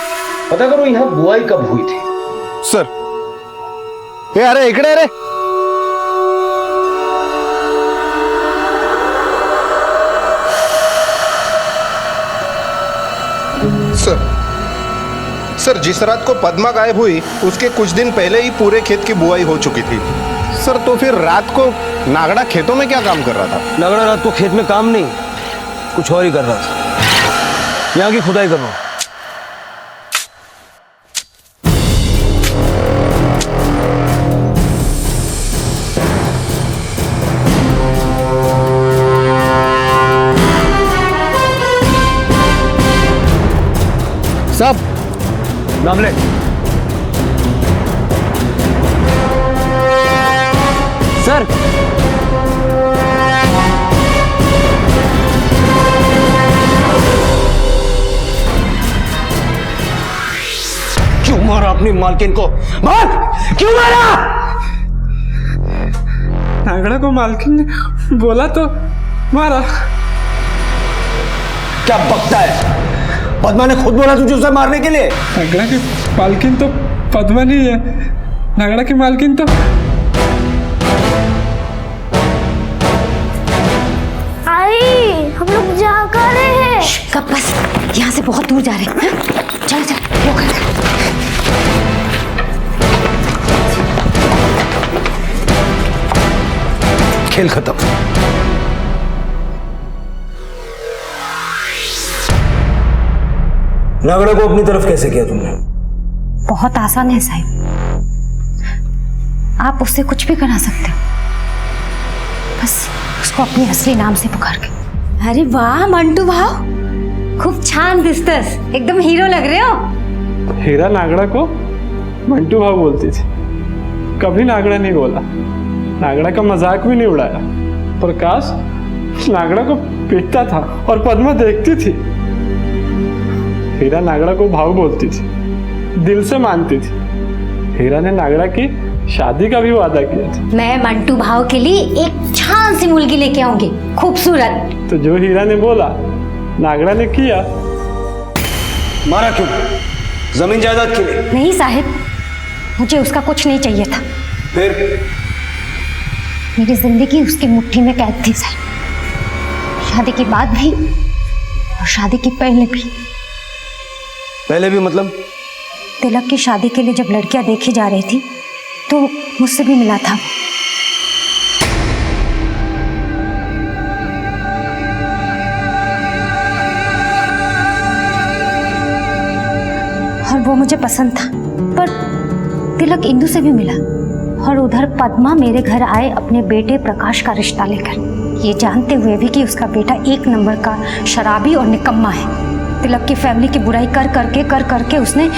पता करो यहाँ बुआई कब हुई थी? सर, ये अरे इकडे रे। सर, जिस रात को पद्मा गायब हुई उसके कुछ दिन पहले ही पूरे खेत की बुआई हो चुकी थी। सर, तो फिर रात को नागड़ा खेतों में क्या काम कर रहा था? नागड़ा रात को खेत में काम नहीं, कुछ और ही कर रहा था। यहाँ की खुदाई कर रहा हूँ। सब नाम ले। सर, क्यों मारा अपनी मालकिन को? मार! क्यों मारा? नागड़ा को मालकिन ने बोला तो मारा। क्या बकता है? पद्मा ने खुद बोला तुझे उसे मारने के लिए। नागड़ा की मालकिन तो पद्मा नहीं है, नागड़ा की मालकिन तो हम लोग जा कर रहे हैं। कब बस, यहाँ से बहुत दूर जा रहे हैं। चल चल, खेल खत्म। नागड़ा को अपनी तरफ कैसे किया तुमने? बहुत आसान है साहिब, आप उससे कुछ भी करा सकते हो, बस उसको अपने असली नाम से पुकार के। अरे वाह मंटू भाव, खूब छान दिसतस, एकदम हीरो लग रहे हो। हीरा नागड़ा को मंटू भाव बोलती थी, कभी नागड़ा नहीं बोला, नागड़ा का मजाक भी नहीं उड़ाया। प्रकाश नागड़ा को पीटता था और पद्मा देखती थी। हीरा नागड़ा को भाव बोलती थी, दिल से मानती थी। हीरा ने नागड़ा की शादी का भी वादा किया था। मैं मंटू भाव के लिए एक छान सी मुर्गी लेके आऊंगी, खूबसूरत। तो जो हीरा ने बोला नागड़ा ने किया। मारा क्यों? जमीन जायदाद के लिए? नहीं साहिब, मुझे उसका कुछ नहीं चाहिए था। फिर? मेरी जिंदगी उसकी मुट्ठी में कैद थी साहिब, शादी के बाद भी और शादी के पहले भी। पहले भी मतलब? तिलक की शादी के लिए जब लड़कियां देखी जा रही थी तो मुझसे भी मिला था। और वो मुझे पसंद था, पर तिलक इंदु से भी मिला। और उधर पद्मा मेरे घर आए अपने बेटे प्रकाश का रिश्ता लेकर, ये जानते हुए भी कि उसका बेटा एक नंबर का शराबी और निकम्मा है। तिलक की फैमिली की बुराई कर करके उसने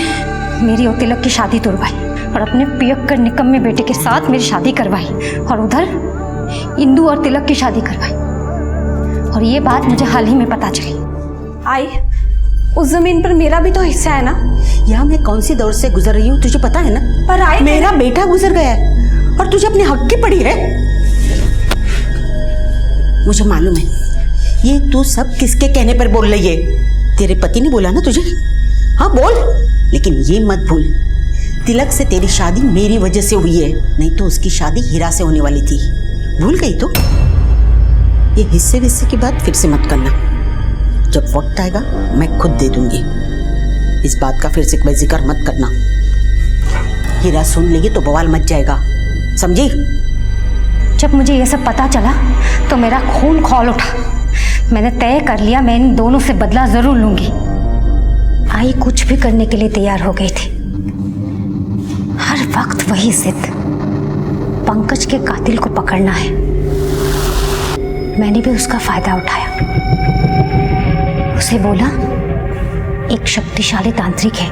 मेरी और तिलक की शादी तोड़वाई और अपने पियक्कर निकम्मे बेटे के साथ मेरी शादी करवाई, और उधर इंदु और तिलक की शादी करवाई। और ये बात मुझे हाल ही में पता चली। आई, उस जमीन पर मेरा भी तो हिस्सा है ना। यहाँ मैं कौन सी दौर से गुजर रही हूँ तुझे पता है ना। पर आई, मेरा बेटा गुजर गया है और तुझे अपने हक की पड़ी है। मुझे मालूम है ये तू सब किसके कहने पर बोल रही है। तेरे पति ने बोला ना तुझे? हाँ बोल, लेकिन ये मत भूल तिलक से तेरी शादी मेरी वजह से हुई है, नहीं तो उसकी शादी हीरा से होने वाली थी। भूल गई तो? ये हिस्से विस्से की बात फिर से मत करना, जब वक्त आएगा मैं खुद दे दूंगी। इस बात का फिर से कोई जिक्र मत करना, हीरा सुन लेगी तो बवाल मच जाएगा, समझी? जब मुझे ये सब पता चला तो मेरा खून खौल उठा। मैंने तय कर लिया मैं इन दोनों से बदला जरूर लूंगी। आई कुछ भी करने के लिए तैयार हो गई थी, हर वक्त वही जिद, पंकज के कातिल को पकड़ना है। मैंने भी उसका फायदा उठाया। उसे बोला एक शक्तिशाली तांत्रिक है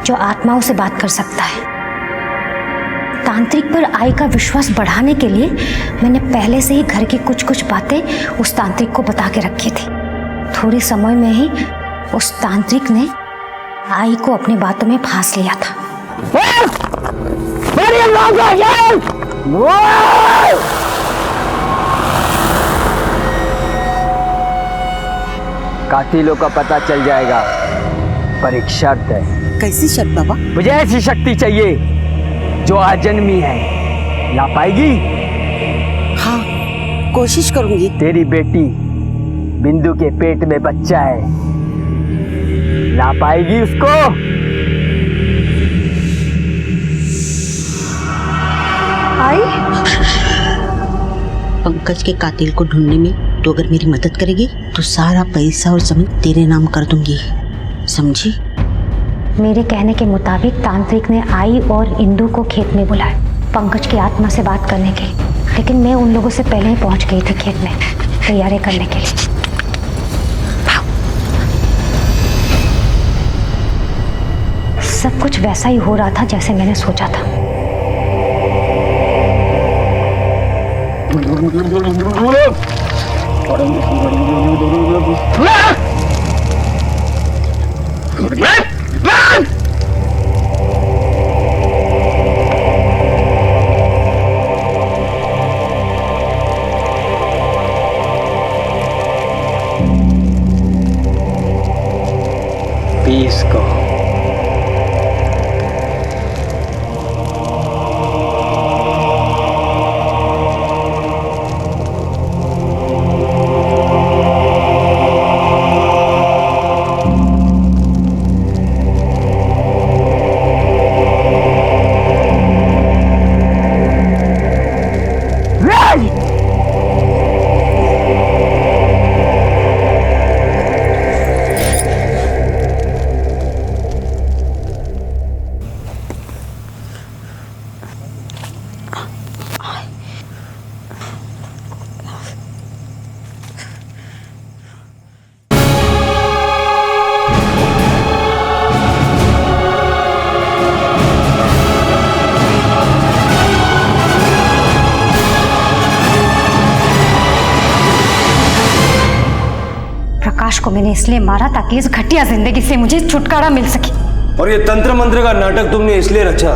जो आत्माओं से बात कर सकता है। तांत्रिक पर आई का विश्वास बढ़ाने के लिए मैंने पहले से ही घर की कुछ कुछ बातें उस तांत्रिक को बता के रखी थी। थोड़े समय में ही उस तांत्रिक ने आई को अपनी बातों में फांस लिया था। कातिलों का पता चल जाएगा, पर एक शर्त है। कैसी शर्त बाबा? मुझे ऐसी शक्ति चाहिए जो आजन्मी है। ला पाएगी? हाँ, कोशिश करूंगी। तेरी बेटी बिंदु के पेट में बच्चा है, ला पाएगी उसको? आई पंकज के कातिल को ढूंढने में तो अगर मेरी मदद करेगी तो सारा पैसा और जमीन तेरे नाम कर दूंगी, समझी? मेरे कहने के मुताबिक तांत्रिक ने आई और इंदु को खेत में बुलाया पंकज की आत्मा से बात करने के लिए, लेकिन मैं उन लोगों से पहले ही पहुंच गई थी खेत में तैयारी करने के लिए। सब कुछ वैसा ही हो रहा था जैसे मैंने सोचा था। पीस को प्रकाश को मैंने इसलिए मारा ताकि इस घटिया जिंदगी से मुझे छुटकारा मिल सके। और ये तंत्र मंत्र का नाटक तुमने इसलिए रचा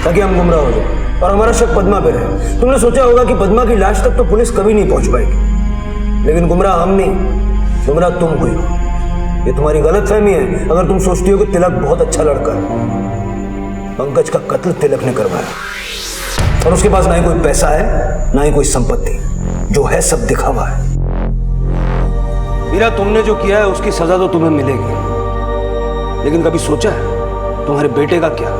ताकि हम गुमराह हो जाए और हमारा शक पद्मा पे रहे। तुमने सोचा होगा कि पद्मा की लाश तक तो पुलिस कभी नहीं पहुंच पाएगी, लेकिन गुमराह हम नहीं, गुमराह तुम हुई हो। ये तुम्हारी गलतफहमी है अगर तुम सोचती हो कि तिलक बहुत अच्छा लड़का है। पंकज का कत्ल तिलक ने करवाया और उसके पास ना ही कोई पैसा है ना ही कोई संपत्ति, जो है सब दिखावा है। मीरा, तुमने जो किया है उसकी सजा तो तुम्हें मिलेगी, लेकिन कभी सोचा है तुम्हारे बेटे का क्या,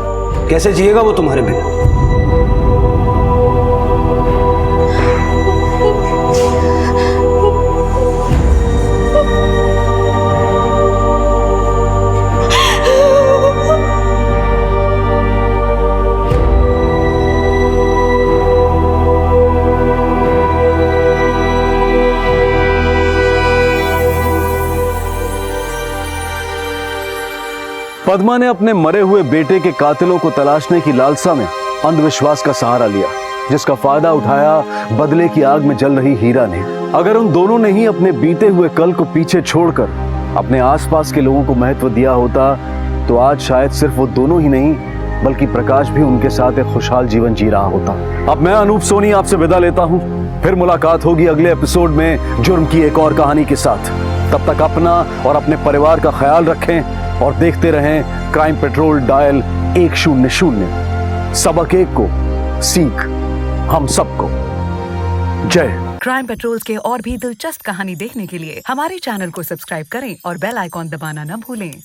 कैसे जिएगा वो तुम्हारे बिना? पद्मा ने अपने मरे हुए बेटे के कातिलों को तलाशने की लालसा में अंधविश्वास का सहारा लिया, जिसका फायदा उठाया बदले की आग में जल रही हीरा ने। अगर उन दोनों ने ही अपने बीते हुए कल को पीछे छोड़कर अपने आसपास के लोगों को महत्व दिया होता तो आज शायद सिर्फ वो दोनों ही नहीं बल्कि प्रकाश भी उनके साथ एक खुशहाल जीवन जी रहा होता। अब मैं अनूप सोनी आपसे विदा लेता हूँ, फिर मुलाकात होगी अगले एपिसोड में जुर्म की एक और कहानी के साथ। तब तक अपना और अपने परिवार का ख्याल रखें और देखते रहें क्राइम पेट्रोल डायल 100। सबक एक को सीख हम सबको। जय। क्राइम पेट्रोल के और भी दिलचस्प कहानी देखने के लिए हमारे चैनल को सब्सक्राइब करें और बेल आइकॉन दबाना न भूलें।